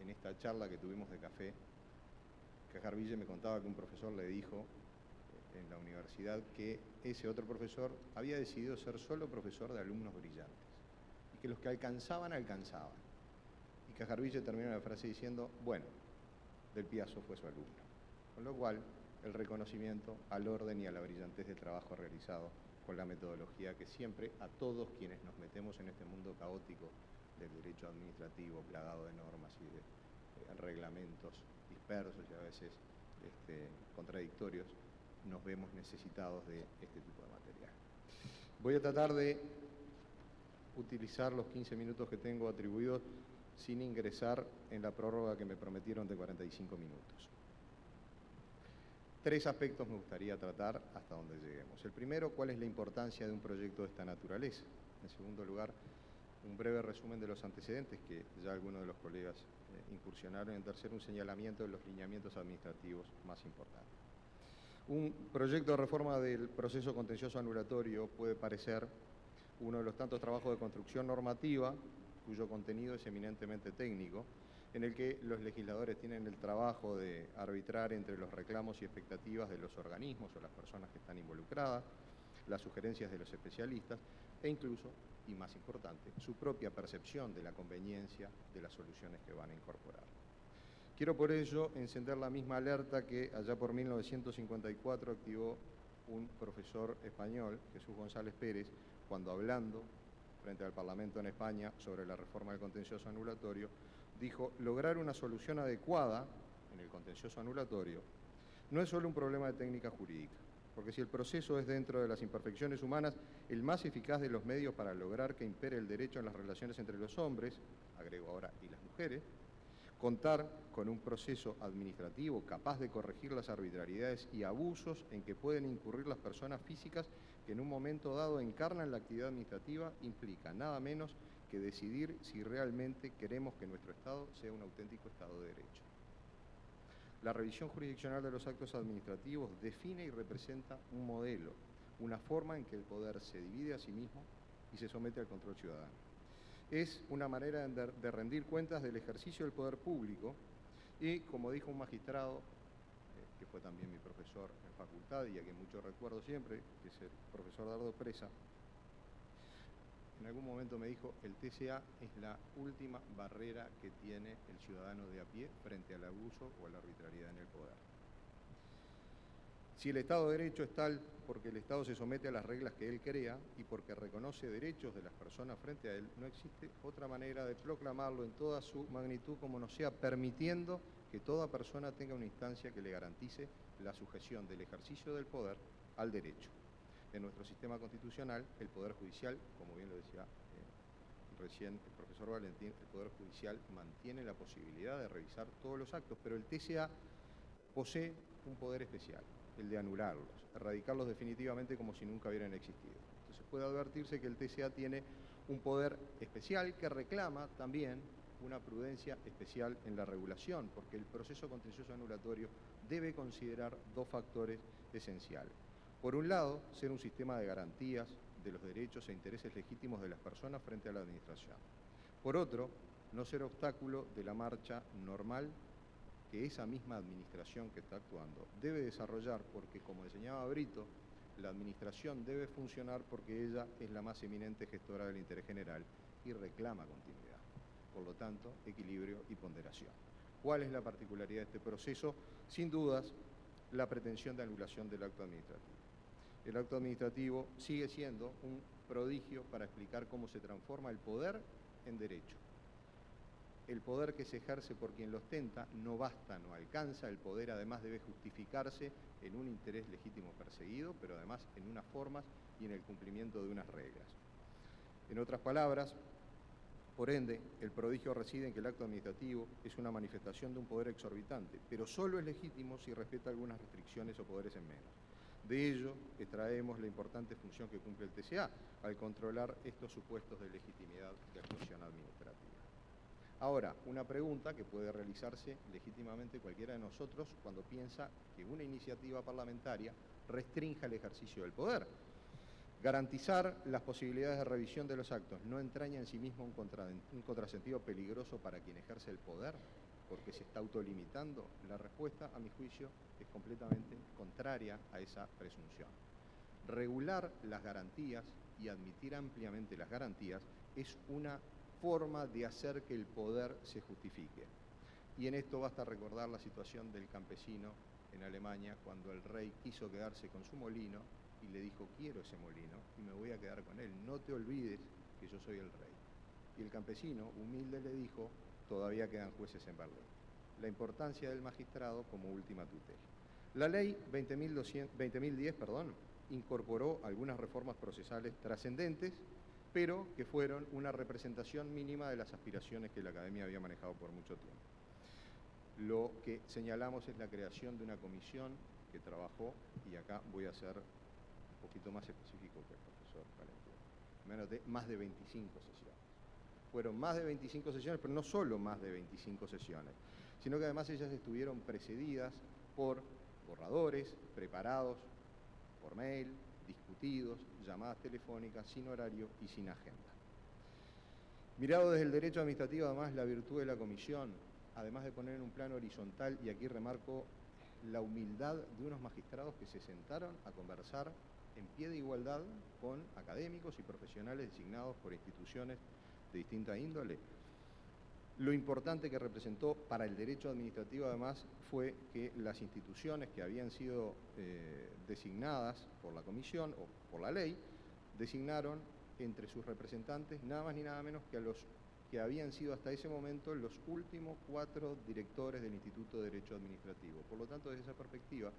en esta charla que tuvimos de café, Cajarville me contaba que un profesor le dijo en la universidad que ese otro profesor había decidido ser solo profesor de alumnos brillantes y que los que alcanzaban, alcanzaban. Y Cajarville terminó la frase diciendo, bueno, Del Piazzo fue su alumno. Con lo cual, el reconocimiento al orden y a la brillantez del trabajo realizado con la metodología que siempre a todos quienes nos metemos en este mundo caótico del derecho administrativo, plagado de normas y de reglamentos dispersos y a veces contradictorios, nos vemos necesitados de este tipo de material. Voy a tratar de utilizar los 15 minutos que tengo atribuidos sin ingresar en la prórroga que me prometieron de 45 minutos. 3 aspectos me gustaría tratar hasta donde lleguemos. El primero, ¿cuál es la importancia de un proyecto de esta naturaleza? En segundo lugar, un breve resumen de los antecedentes que ya algunos de los colegas incursionaron. En tercero, un señalamiento de los lineamientos administrativos más importantes. Un proyecto de reforma del proceso contencioso anulatorio puede parecer uno de los tantos trabajos de construcción normativa cuyo contenido es eminentemente técnico, en el que los legisladores tienen el trabajo de arbitrar entre los reclamos y expectativas de los organismos o las personas que están involucradas, las sugerencias de los especialistas e incluso, y más importante, su propia percepción de la conveniencia de las soluciones que van a incorporar. Quiero por ello encender la misma alerta que allá por 1954 activó un profesor español, Jesús González Pérez, cuando hablando frente al Parlamento en España sobre la reforma del contencioso anulatorio, dijo: lograr una solución adecuada en el contencioso anulatorio no es solo un problema de técnica jurídica, porque si el proceso es dentro de las imperfecciones humanas el más eficaz de los medios para lograr que impere el derecho en las relaciones entre los hombres, agrego ahora, y las mujeres, contar con un proceso administrativo capaz de corregir las arbitrariedades y abusos en que pueden incurrir las personas físicas que en un momento dado encarnan la actividad administrativa implica nada menos que decidir si realmente queremos que nuestro Estado sea un auténtico Estado de Derecho. La revisión jurisdiccional de los actos administrativos define y representa un modelo, una forma en que el poder se divide a sí mismo y se somete al control ciudadano. Es una manera de rendir cuentas del ejercicio del poder público y, como dijo un magistrado, que fue también mi profesor en facultad y a quien mucho recuerdo siempre, que es el profesor Dardo Presa, en algún momento me dijo: el TCA es la última barrera que tiene el ciudadano de a pie frente al abuso o a la arbitrariedad en el poder. Si el Estado de Derecho es tal porque el Estado se somete a las reglas que él crea y porque reconoce derechos de las personas frente a él, no existe otra manera de proclamarlo en toda su magnitud como no sea permitiendo que toda persona tenga una instancia que le garantice la sujeción del ejercicio del poder al derecho. En nuestro sistema constitucional, el Poder Judicial, como bien lo decía recién el profesor Valentín, el Poder Judicial mantiene la posibilidad de revisar todos los actos, pero el TCA posee un poder especial, el de anularlos, erradicarlos definitivamente como si nunca hubieran existido. Entonces puede advertirse que el TCA tiene un poder especial que reclama también una prudencia especial en la regulación, porque el proceso contencioso anulatorio debe considerar 2 factores esenciales. Por un lado, ser un sistema de garantías de los derechos e intereses legítimos de las personas frente a la administración. Por otro, no ser obstáculo de la marcha normal que esa misma administración que está actuando debe desarrollar, porque, como enseñaba Brito, la administración debe funcionar porque ella es la más eminente gestora del interés general y reclama continuidad. Por lo tanto, equilibrio y ponderación. ¿Cuál es la particularidad de este proceso? Sin dudas, la pretensión de anulación del acto administrativo. El acto administrativo sigue siendo un prodigio para explicar cómo se transforma el poder en derecho. El poder que se ejerce por quien lo ostenta no basta, no alcanza, el poder además debe justificarse en un interés legítimo perseguido, pero además en unas formas y en el cumplimiento de unas reglas. En otras palabras, por ende, el prodigio reside en que el acto administrativo es una manifestación de un poder exorbitante, pero solo es legítimo si respeta algunas restricciones o poderes en menos. De ello extraemos la importante función que cumple el TCA al controlar estos supuestos de legitimidad de actuación administrativa. Ahora, una pregunta que puede realizarse legítimamente cualquiera de nosotros cuando piensa que una iniciativa parlamentaria restrinja el ejercicio del poder. Garantizar las posibilidades de revisión de los actos no entraña en sí mismo un contrasentido peligroso para quien ejerce el poder, porque se está autolimitando. La respuesta, a mi juicio, es completamente contraria a esa presunción. Regular las garantías y admitir ampliamente las garantías es una forma de hacer que el poder se justifique. Y en esto basta recordar la situación del campesino en Alemania, cuando el rey quiso quedarse con su molino y le dijo: quiero ese molino y me voy a quedar con él, no te olvides que yo soy el rey. Y el campesino, humilde, le dijo: todavía quedan jueces en Berlín. La importancia del magistrado como última tutela. La ley 2010 incorporó algunas reformas procesales trascendentes, pero que fueron una representación mínima de las aspiraciones que la Academia había manejado por mucho tiempo. Lo que señalamos es la creación de una comisión que trabajó, y acá voy a ser un poquito más específico que el profesor Valentín. Me anoté más de 25 sesiones. Fueron más de 25 sesiones, pero no solo más de 25 sesiones, sino que además ellas estuvieron precedidas por borradores preparados por mail, discutidos, llamadas telefónicas, sin horario y sin agenda. Mirado desde el derecho administrativo, además, la virtud de la comisión, además de poner en un plano horizontal, y aquí remarco la humildad de unos magistrados que se sentaron a conversar en pie de igualdad con académicos y profesionales designados por instituciones de distinta índole. Lo importante que representó para el derecho administrativo, además, fue que las instituciones que habían sido designadas por la comisión o por la ley, designaron entre sus representantes nada más ni nada menos que a los que habían sido hasta ese momento los últimos 4 directores del Instituto de Derecho Administrativo. Por lo tanto, desde esa perspectiva,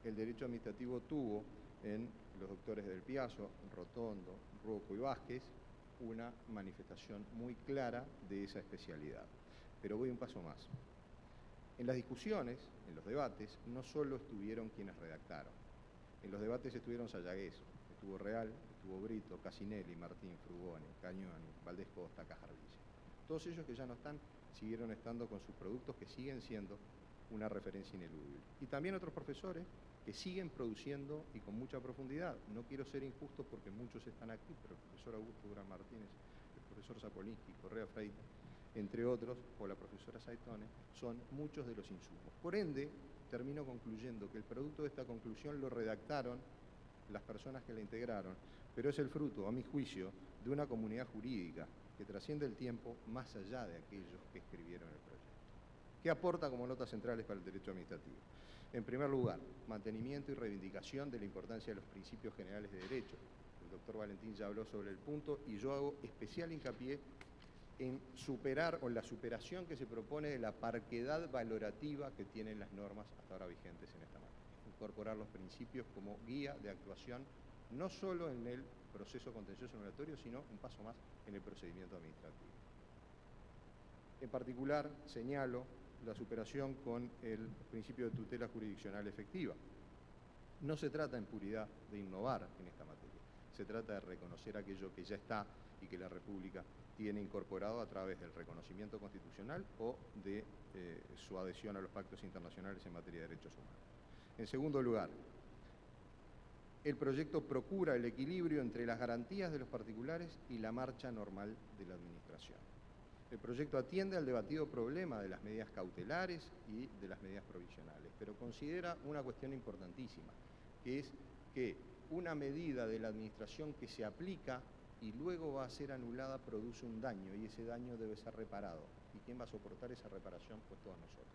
el derecho administrativo tuvo en los doctores Del Piazzo, Rotondo, Rocco y Vázquez una manifestación muy clara de esa especialidad. Pero voy un paso más. En las discusiones, en los debates, no solo estuvieron quienes redactaron. En los debates estuvieron Sayagués, estuvo Real, estuvo Brito, Casinelli, Martín, Frugoni, Cañoni, Valdés Costa, Cajarvilla. Todos ellos que ya no están, siguieron estando con sus productos que siguen siendo una referencia ineludible. Y también otros profesores que siguen produciendo y con mucha profundidad. No quiero ser injusto porque muchos están aquí, pero el profesor Augusto Durán Martínez, el profesor Zapolinsky, Correa Freire, entre otros, o la profesora Saitone, son muchos de los insumos. Por ende, termino concluyendo que el producto de esta conclusión lo redactaron las personas que la integraron, pero es el fruto, a mi juicio, de una comunidad jurídica que trasciende el tiempo más allá de aquellos que escribieron el proyecto. ¿Qué aporta como notas centrales para el derecho administrativo? En primer lugar, mantenimiento y reivindicación de la importancia de los principios generales de derecho. El doctor Valentín ya habló sobre el punto y yo hago especial hincapié en superar o la superación que se propone de la parquedad valorativa que tienen las normas hasta ahora vigentes en esta materia. Incorporar los principios como guía de actuación no solo en el proceso contencioso anulatorio, sino un paso más en el procedimiento administrativo. En particular, señalo la superación con el principio de tutela jurisdiccional efectiva. No se trata en puridad de innovar en esta materia, se trata de reconocer aquello que ya está y que la República tiene incorporado a través del reconocimiento constitucional o de su adhesión a los pactos internacionales en materia de derechos humanos. En segundo lugar, el proyecto procura el equilibrio entre las garantías de los particulares y la marcha normal de la administración. El proyecto atiende al debatido problema de las medidas cautelares y de las medidas provisionales, pero considera una cuestión importantísima, que es que una medida de la administración que se aplica y luego va a ser anulada produce un daño y ese daño debe ser reparado. ¿Y quién va a soportar esa reparación? Pues todos nosotros.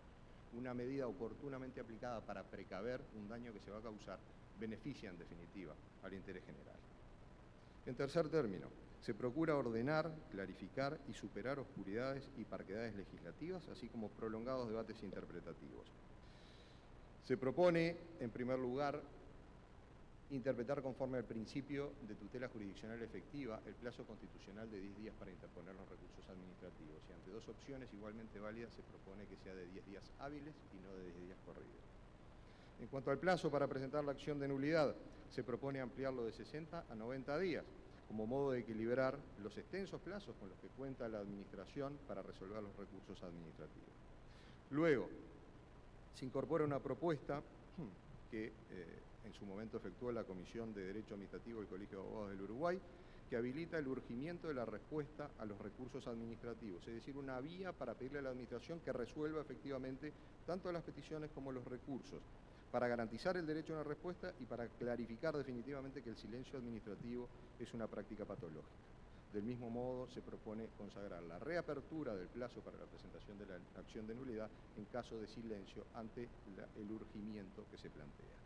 Una medida oportunamente aplicada para precaver un daño que se va a causar beneficia en definitiva al interés general. En tercer término, se procura ordenar, clarificar y superar oscuridades y parquedades legislativas, así como prolongados debates interpretativos. Se propone, en primer lugar, interpretar conforme al principio de tutela jurisdiccional efectiva el plazo constitucional de 10 días para interponer los recursos administrativos. Y ante dos opciones igualmente válidas se propone que sea de 10 días hábiles y no de 10 días corridos. En cuanto al plazo para presentar la acción de nulidad, se propone ampliarlo de 60 a 90 días, como modo de equilibrar los extensos plazos con los que cuenta la Administración para resolver los recursos administrativos. Luego, se incorpora una propuesta que en su momento efectuó la Comisión de Derecho Administrativo del Colegio de Abogados del Uruguay, que habilita el urgimiento de la respuesta a los recursos administrativos, es decir, una vía para pedirle a la Administración que resuelva efectivamente tanto las peticiones como los recursos, para garantizar el derecho a una respuesta y para clarificar definitivamente que el silencio administrativo es una práctica patológica. Del mismo modo, se propone consagrar la reapertura del plazo para la presentación de la acción de nulidad en caso de silencio ante el urgimiento que se plantea.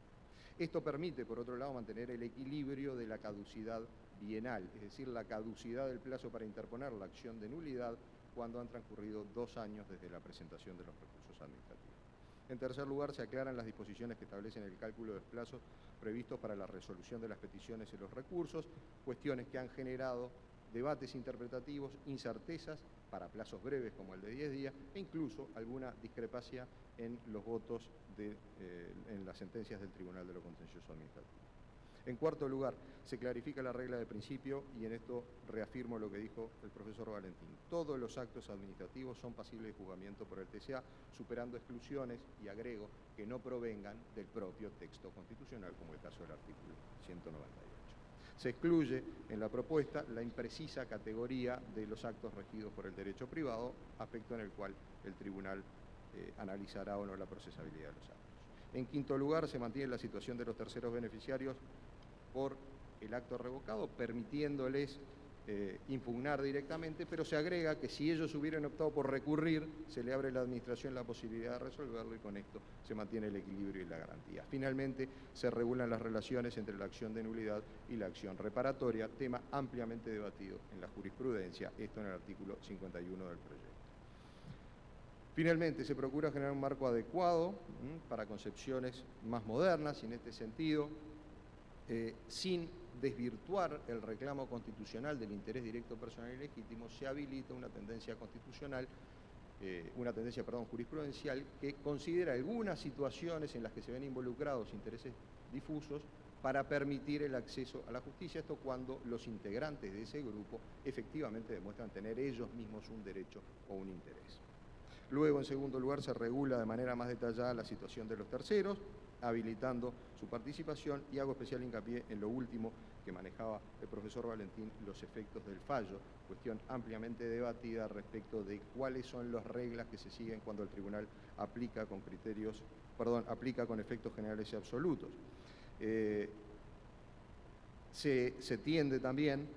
Esto permite, por otro lado, mantener el equilibrio de la caducidad bienal, es decir, la caducidad del plazo para interponer la acción de nulidad cuando han transcurrido 2 años desde la presentación de los recursos administrativos. En tercer lugar, se aclaran las disposiciones que establecen el cálculo de plazos previstos para la resolución de las peticiones y los recursos, cuestiones que han generado debates interpretativos, incertezas para plazos breves como el de 10 días e incluso alguna discrepancia en los votos en las sentencias del Tribunal de lo Contencioso Administrativo. En cuarto lugar, se clarifica la regla de principio y en esto reafirmo lo que dijo el profesor Valentín. Todos los actos administrativos son pasibles de juzgamiento por el TCA, superando exclusiones, y agrego, que no provengan del propio texto constitucional, como el caso del artículo 198. Se excluye en la propuesta la imprecisa categoría de los actos regidos por el derecho privado, aspecto en el cual el tribunal analizará o no la procesabilidad de los actos. En quinto lugar, se mantiene la situación de los terceros beneficiarios por el acto revocado, permitiéndoles impugnar directamente, pero se agrega que si ellos hubieran optado por recurrir, se le abre a la Administración la posibilidad de resolverlo y con esto se mantiene el equilibrio y la garantía. Finalmente, se regulan las relaciones entre la acción de nulidad y la acción reparatoria, tema ampliamente debatido en la jurisprudencia, esto en el artículo 51 del proyecto. Finalmente, se procura generar un marco adecuado para concepciones más modernas y en este sentido, sin desvirtuar el reclamo constitucional del interés directo personal y legítimo, se habilita una tendencia constitucional, jurisprudencial que considera algunas situaciones en las que se ven involucrados intereses difusos para permitir el acceso a la justicia, esto cuando los integrantes de ese grupo efectivamente demuestran tener ellos mismos un derecho o un interés. Luego, en segundo lugar, se regula de manera más detallada la situación de los terceros, habilitando su participación, y hago especial hincapié en lo último que manejaba el profesor Valentín, los efectos del fallo, cuestión ampliamente debatida respecto de cuáles son las reglas que se siguen cuando el tribunal aplica con efectos generales y absolutos. Se tiende también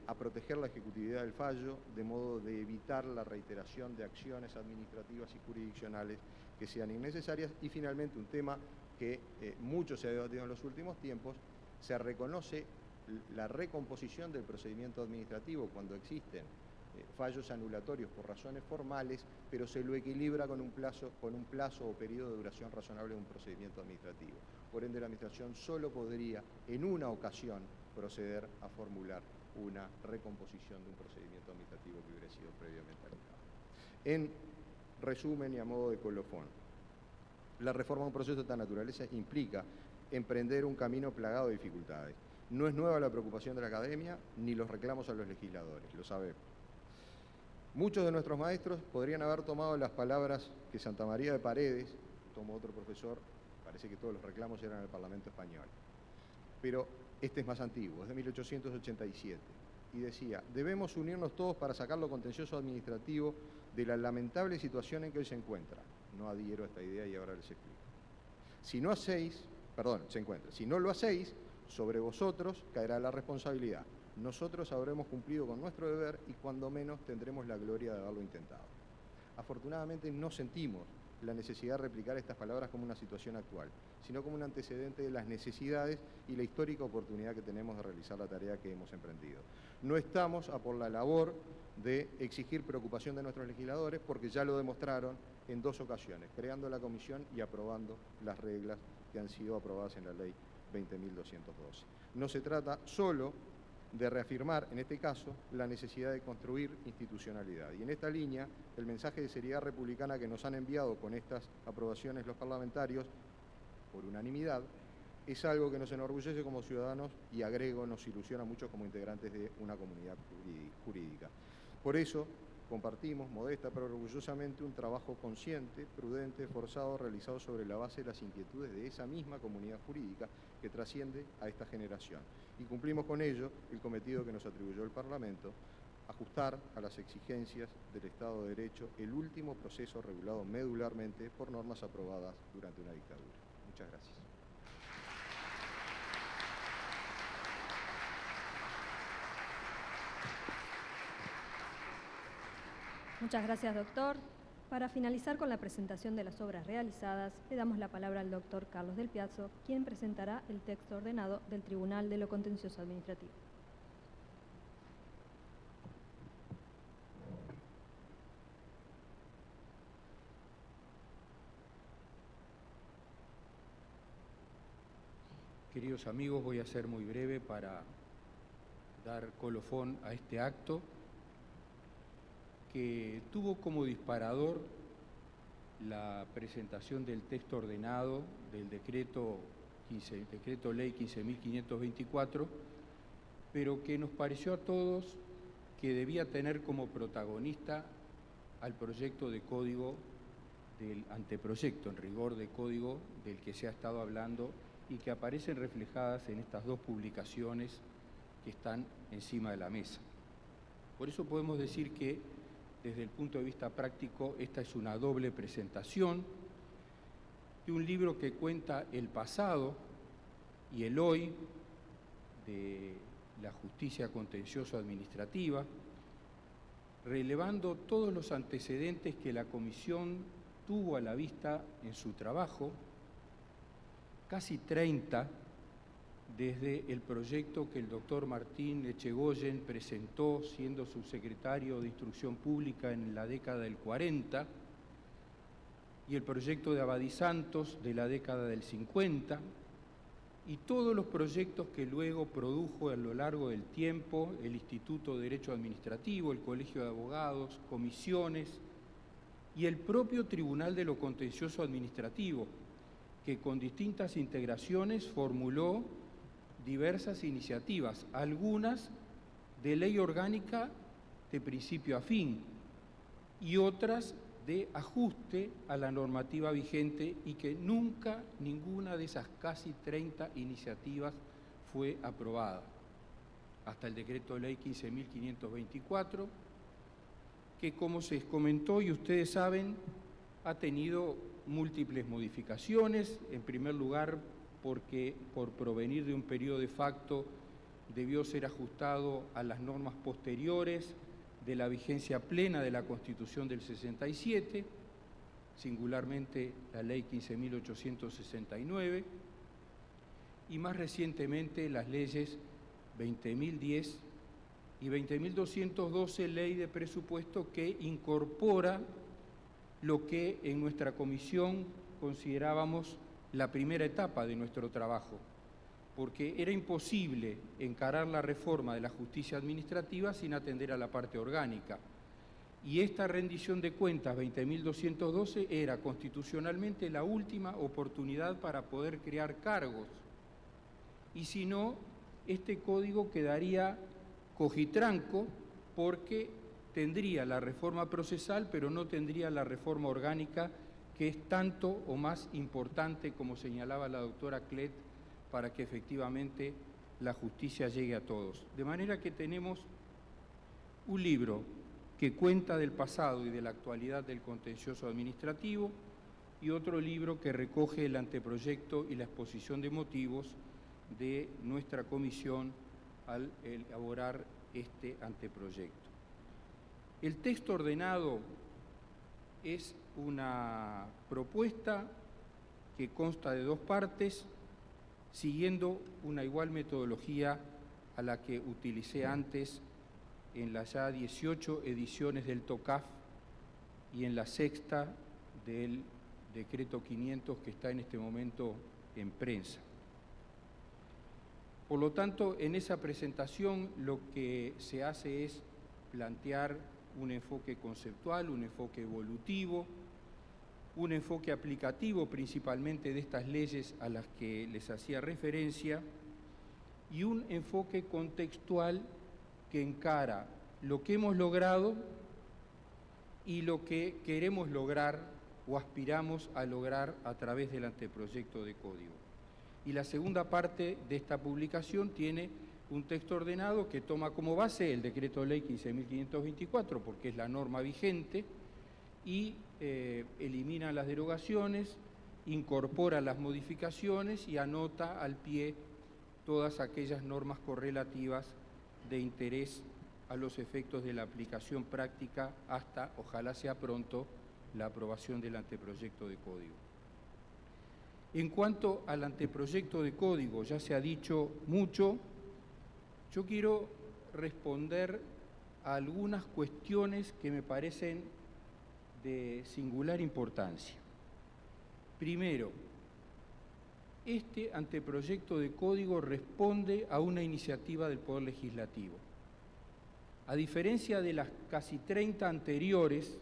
a proteger la ejecutividad del fallo, de modo de evitar la reiteración de acciones administrativas y jurisdiccionales que sean innecesarias. Y finalmente, un tema que mucho se ha debatido en los últimos tiempos, se reconoce la recomposición del procedimiento administrativo cuando existen fallos anulatorios por razones formales, pero se lo equilibra con un plazo o periodo de duración razonable de un procedimiento administrativo. Por ende, la Administración solo podría, en una ocasión, proceder a formular una recomposición de un procedimiento administrativo que hubiera sido previamente anulado. En resumen y a modo de colofón, la reforma de un proceso de esta naturaleza implica emprender un camino plagado de dificultades. No es nueva la preocupación de la academia ni los reclamos a los legisladores, lo sabemos. Muchos de nuestros maestros podrían haber tomado las palabras que Santa María de Paredes, tomó otro profesor, parece que todos los reclamos eran al Parlamento español, pero este es más antiguo, es de 1887, y decía: debemos unirnos todos para sacar lo contencioso administrativo de la lamentable situación en que hoy se encuentra. No adhiero a esta idea y ahora les explico. Si no lo hacéis, sobre vosotros caerá la responsabilidad. Nosotros habremos cumplido con nuestro deber y cuando menos tendremos la gloria de haberlo intentado. Afortunadamente no sentimos la necesidad de replicar estas palabras como una situación actual, sino como un antecedente de las necesidades y la histórica oportunidad que tenemos de realizar la tarea que hemos emprendido. No estamos a por la labor de exigir preocupación de nuestros legisladores, porque ya lo demostraron en 2 ocasiones, creando la comisión y aprobando las reglas que han sido aprobadas en la Ley 20.212. No se trata solo de reafirmar, en este caso, la necesidad de construir institucionalidad. Y en esta línea, el mensaje de seriedad republicana que nos han enviado con estas aprobaciones los parlamentarios, por unanimidad, es algo que nos enorgullece como ciudadanos y, agrego, nos ilusiona mucho como integrantes de una comunidad jurídica. Por eso, compartimos, modesta pero orgullosamente, un trabajo consciente, prudente, esforzado, realizado sobre la base de las inquietudes de esa misma comunidad jurídica que trasciende a esta generación. Y cumplimos con ello el cometido que nos atribuyó el Parlamento: ajustar a las exigencias del Estado de Derecho el último proceso regulado medularmente por normas aprobadas durante una dictadura. Muchas gracias. Muchas gracias, doctor. Para finalizar con la presentación de las obras realizadas, le damos la palabra al doctor Carlos del Piazzo, quien presentará el texto ordenado del Tribunal de lo Contencioso Administrativo. Queridos amigos, voy a ser muy breve para dar colofón a este acto que tuvo como disparador la presentación del texto ordenado del decreto ley 15.524, pero que nos pareció a todos que debía tener como protagonista al proyecto de código del anteproyecto, en rigor de código del que se ha estado hablando y que aparecen reflejadas en estas dos publicaciones que están encima de la mesa. Por eso podemos decir que, desde el punto de vista práctico, esta es una doble presentación de un libro que cuenta el pasado y el hoy de la justicia contencioso-administrativa, relevando todos los antecedentes que la Comisión tuvo a la vista en su trabajo, casi 30, desde el proyecto que el doctor Martín Echegoyen presentó siendo subsecretario de Instrucción Pública en la década del 40, y el proyecto de Abadí Santos de la década del 50, y todos los proyectos que luego produjo a lo largo del tiempo el Instituto de Derecho Administrativo, el Colegio de Abogados, comisiones y el propio Tribunal de lo Contencioso Administrativo, que con distintas integraciones formuló diversas iniciativas, algunas de ley orgánica de principio a fin y otras de ajuste a la normativa vigente, y que nunca ninguna de esas casi 30 iniciativas fue aprobada, hasta el decreto de ley 15.524, que, como se comentó y ustedes saben, ha tenido múltiples modificaciones. En primer lugar, porque por provenir de un periodo de facto debió ser ajustado a las normas posteriores de la vigencia plena de la Constitución del 67, singularmente la Ley 15.869, y más recientemente las leyes 20.010 y 20.212, Ley de Presupuesto, que incorpora lo que en nuestra comisión considerábamos la primera etapa de nuestro trabajo, porque era imposible encarar la reforma de la justicia administrativa sin atender a la parte orgánica. Y esta rendición de cuentas 20.212 era constitucionalmente la última oportunidad para poder crear cargos. Y si no, este código quedaría cojitranco, porque tendría la reforma procesal, pero no tendría la reforma orgánica, que es tanto o más importante, como señalaba la doctora Clet, para que efectivamente la justicia llegue a todos. De manera que tenemos un libro que cuenta del pasado y de la actualidad del contencioso administrativo, y otro libro que recoge el anteproyecto y la exposición de motivos de nuestra comisión al elaborar este anteproyecto. El texto ordenado es una propuesta que consta de dos partes, siguiendo una igual metodología a la que utilicé antes en las ya 18 ediciones del TOCAF y en la sexta del decreto 500, que está en este momento en prensa. Por lo tanto, en esa presentación lo que se hace es plantear un enfoque conceptual, un enfoque evolutivo, un enfoque aplicativo principalmente de estas leyes a las que les hacía referencia, y un enfoque contextual que encara lo que hemos logrado y lo que queremos lograr o aspiramos a lograr a través del anteproyecto de código. Y la segunda parte de esta publicación tiene un texto ordenado que toma como base el decreto de ley 15.524, porque es la norma vigente, y elimina las derogaciones, incorpora las modificaciones y anota al pie todas aquellas normas correlativas de interés a los efectos de la aplicación práctica hasta, ojalá sea pronto, la aprobación del anteproyecto de código. En cuanto al anteproyecto de código, ya se ha dicho mucho, yo quiero responder a algunas cuestiones que me parecen de singular importancia. Primero, este anteproyecto de código responde a una iniciativa del Poder Legislativo. A diferencia de las casi 30 anteriores,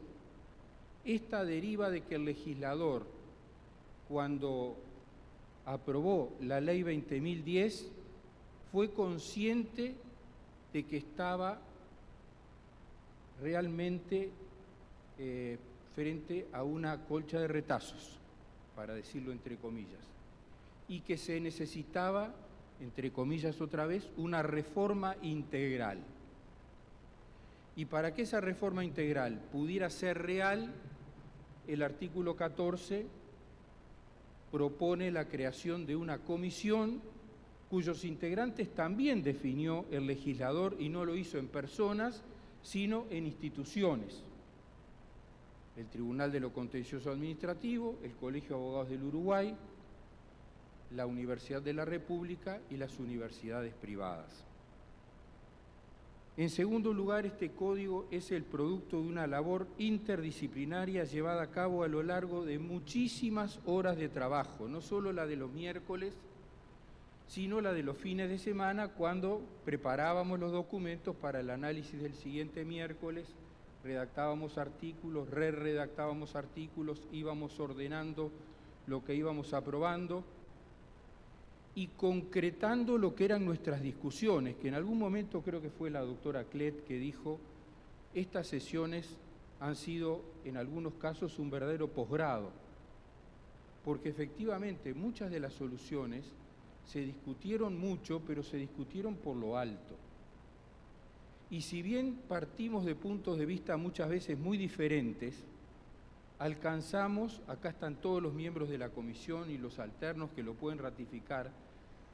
esta deriva de que el legislador, cuando aprobó la Ley 20.010, fue consciente de que estaba realmente frente a una colcha de retazos, para decirlo entre comillas, y que se necesitaba, entre comillas otra vez, una reforma integral. Y para que esa reforma integral pudiera ser real, el artículo 14 propone la creación de una comisión cuyos integrantes también definió el legislador, y no lo hizo en personas, sino en instituciones. El Tribunal de lo Contencioso Administrativo, el Colegio de Abogados del Uruguay, la Universidad de la República y las universidades privadas. En segundo lugar, este código es el producto de una labor interdisciplinaria llevada a cabo a lo largo de muchísimas horas de trabajo, no solo la de los miércoles, sino la de los fines de semana, cuando preparábamos los documentos para el análisis del siguiente miércoles, redactábamos artículos, redactábamos artículos, íbamos ordenando lo que íbamos aprobando y concretando lo que eran nuestras discusiones, que en algún momento creo que fue la doctora Clet que dijo, estas sesiones han sido en algunos casos un verdadero posgrado, porque efectivamente muchas de las soluciones se discutieron mucho, pero se discutieron por lo alto. Y si bien partimos de puntos de vista muchas veces muy diferentes, alcanzamos, acá están todos los miembros de la comisión y los alternos que lo pueden ratificar,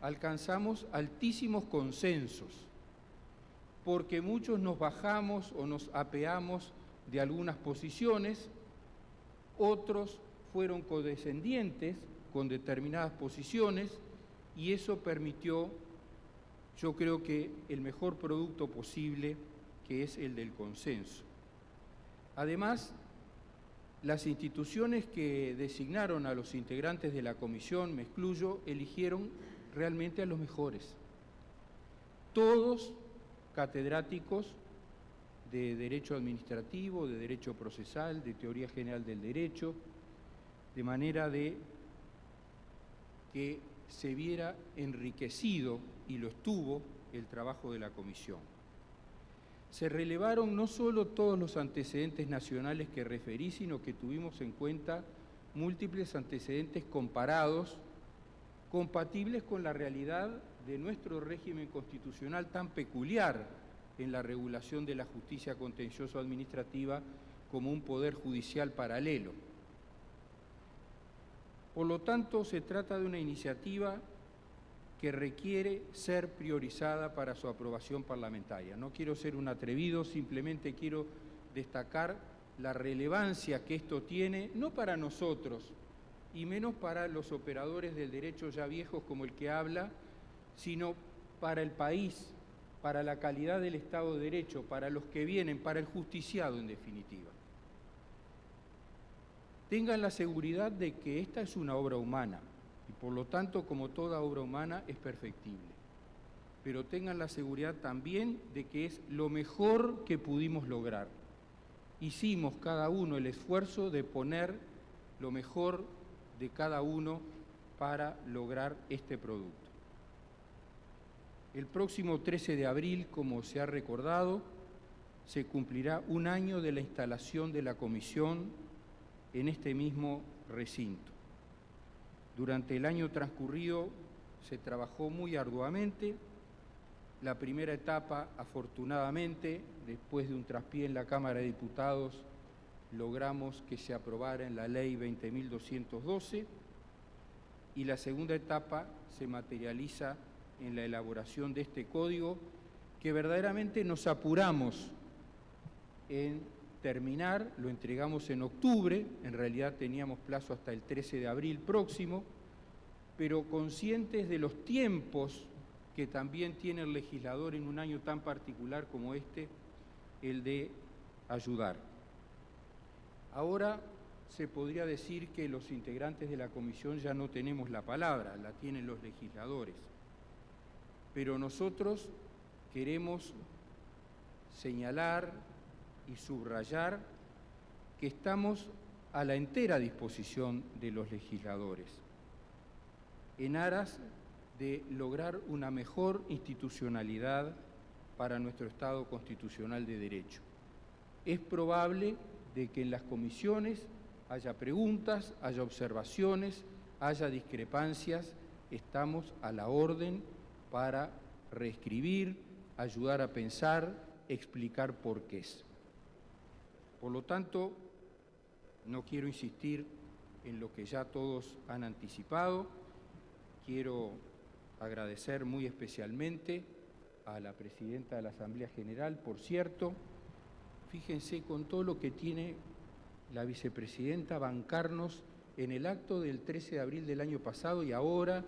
alcanzamos altísimos consensos, porque muchos nos bajamos o nos apeamos de algunas posiciones, otros fueron condescendientes con determinadas posiciones, y eso permitió, yo creo que el mejor producto posible, que es el del consenso. Además, las instituciones que designaron a los integrantes de la comisión, me excluyo, eligieron realmente a los mejores. Todos catedráticos de Derecho Administrativo, de Derecho Procesal, de Teoría General del Derecho, de manera de que se viera enriquecido, y lo estuvo, el trabajo de la comisión. Se relevaron no solo todos los antecedentes nacionales que referí, sino que tuvimos en cuenta múltiples antecedentes comparados, compatibles con la realidad de nuestro régimen constitucional tan peculiar en la regulación de la justicia contencioso-administrativa como un poder judicial paralelo. Por lo tanto, se trata de una iniciativa que requiere ser priorizada para su aprobación parlamentaria. No quiero ser un atrevido, simplemente quiero destacar la relevancia que esto tiene, no para nosotros, y menos para los operadores del derecho ya viejos como el que habla, sino para el país, para la calidad del Estado de Derecho, para los que vienen, para el justiciado en definitiva. Tengan la seguridad de que esta es una obra humana y por lo tanto, como toda obra humana, es perfectible. Pero tengan la seguridad también de que es lo mejor que pudimos lograr. Hicimos cada uno el esfuerzo de poner lo mejor de cada uno para lograr este producto. El próximo 13 de abril, como se ha recordado, se cumplirá un año de la instalación de la comisión en este mismo recinto. Durante el año transcurrido se trabajó muy arduamente. La primera etapa, afortunadamente, después de un traspié en la Cámara de Diputados, logramos que se aprobara en la Ley 20.212, y la segunda etapa se materializa en la elaboración de este código, que verdaderamente nos apuramos en terminar, lo entregamos en octubre, en realidad teníamos plazo hasta el 13 de abril próximo, pero conscientes de los tiempos que también tiene el legislador en un año tan particular como este, el de ayudar. Ahora se podría decir que los integrantes de la comisión ya no tenemos la palabra, la tienen los legisladores, pero nosotros queremos señalar y subrayar que estamos a la entera disposición de los legisladores, en aras de lograr una mejor institucionalidad para nuestro Estado constitucional de derecho. Es probable de que en las comisiones haya preguntas, haya observaciones, haya discrepancias. Estamos a la orden para reescribir, ayudar a pensar, explicar porqués. Por lo tanto, no quiero insistir en lo que ya todos han anticipado. Quiero agradecer muy especialmente a la presidenta de la Asamblea General, por cierto. Fíjense con todo lo que tiene la vicepresidenta bancarnos en el acto del 13 de abril del año pasado y ahora,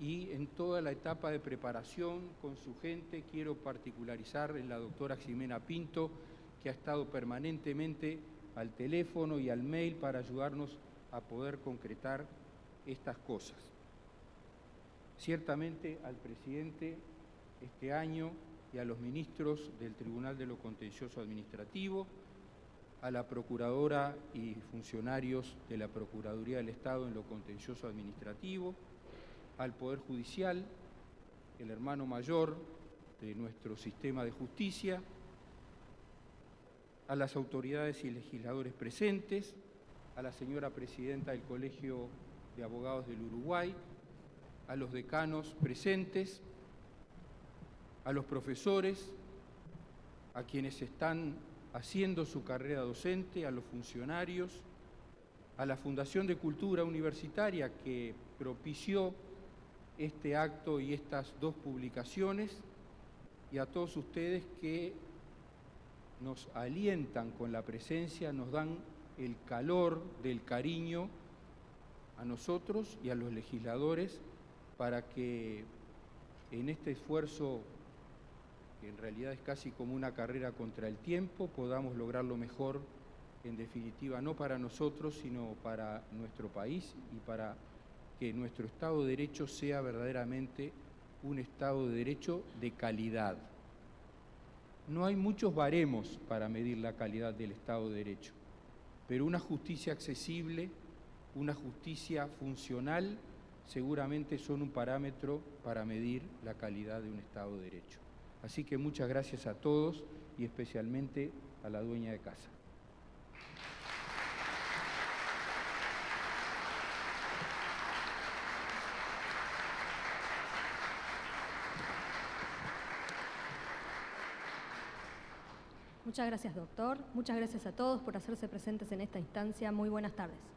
y en toda la etapa de preparación con su gente. Quiero particularizar en la doctora Ximena Pinto, que ha estado permanentemente al teléfono y al mail para ayudarnos a poder concretar estas cosas. Ciertamente al presidente este año y a los ministros del Tribunal de lo Contencioso Administrativo, a la Procuradora y funcionarios de la Procuraduría del Estado en lo Contencioso Administrativo, al Poder Judicial, el hermano mayor de nuestro sistema de justicia, a las autoridades y legisladores presentes, a la señora presidenta del Colegio de Abogados del Uruguay, a los decanos presentes, a los profesores, a quienes están haciendo su carrera docente, a los funcionarios, a la Fundación de Cultura Universitaria que propició este acto y estas dos publicaciones, y a todos ustedes que nos alientan con la presencia, nos dan el calor del cariño a nosotros y a los legisladores para que en este esfuerzo, que en realidad es casi como una carrera contra el tiempo, podamos lograr lo mejor, en definitiva, no para nosotros, sino para nuestro país y para que nuestro Estado de Derecho sea verdaderamente un Estado de Derecho de calidad. No hay muchos baremos para medir la calidad del Estado de Derecho, pero una justicia accesible, una justicia funcional, seguramente son un parámetro para medir la calidad de un Estado de Derecho. Así que muchas gracias a todos y especialmente a la dueña de casa. Muchas gracias, doctor. Muchas gracias a todos por hacerse presentes en esta instancia. Muy buenas tardes.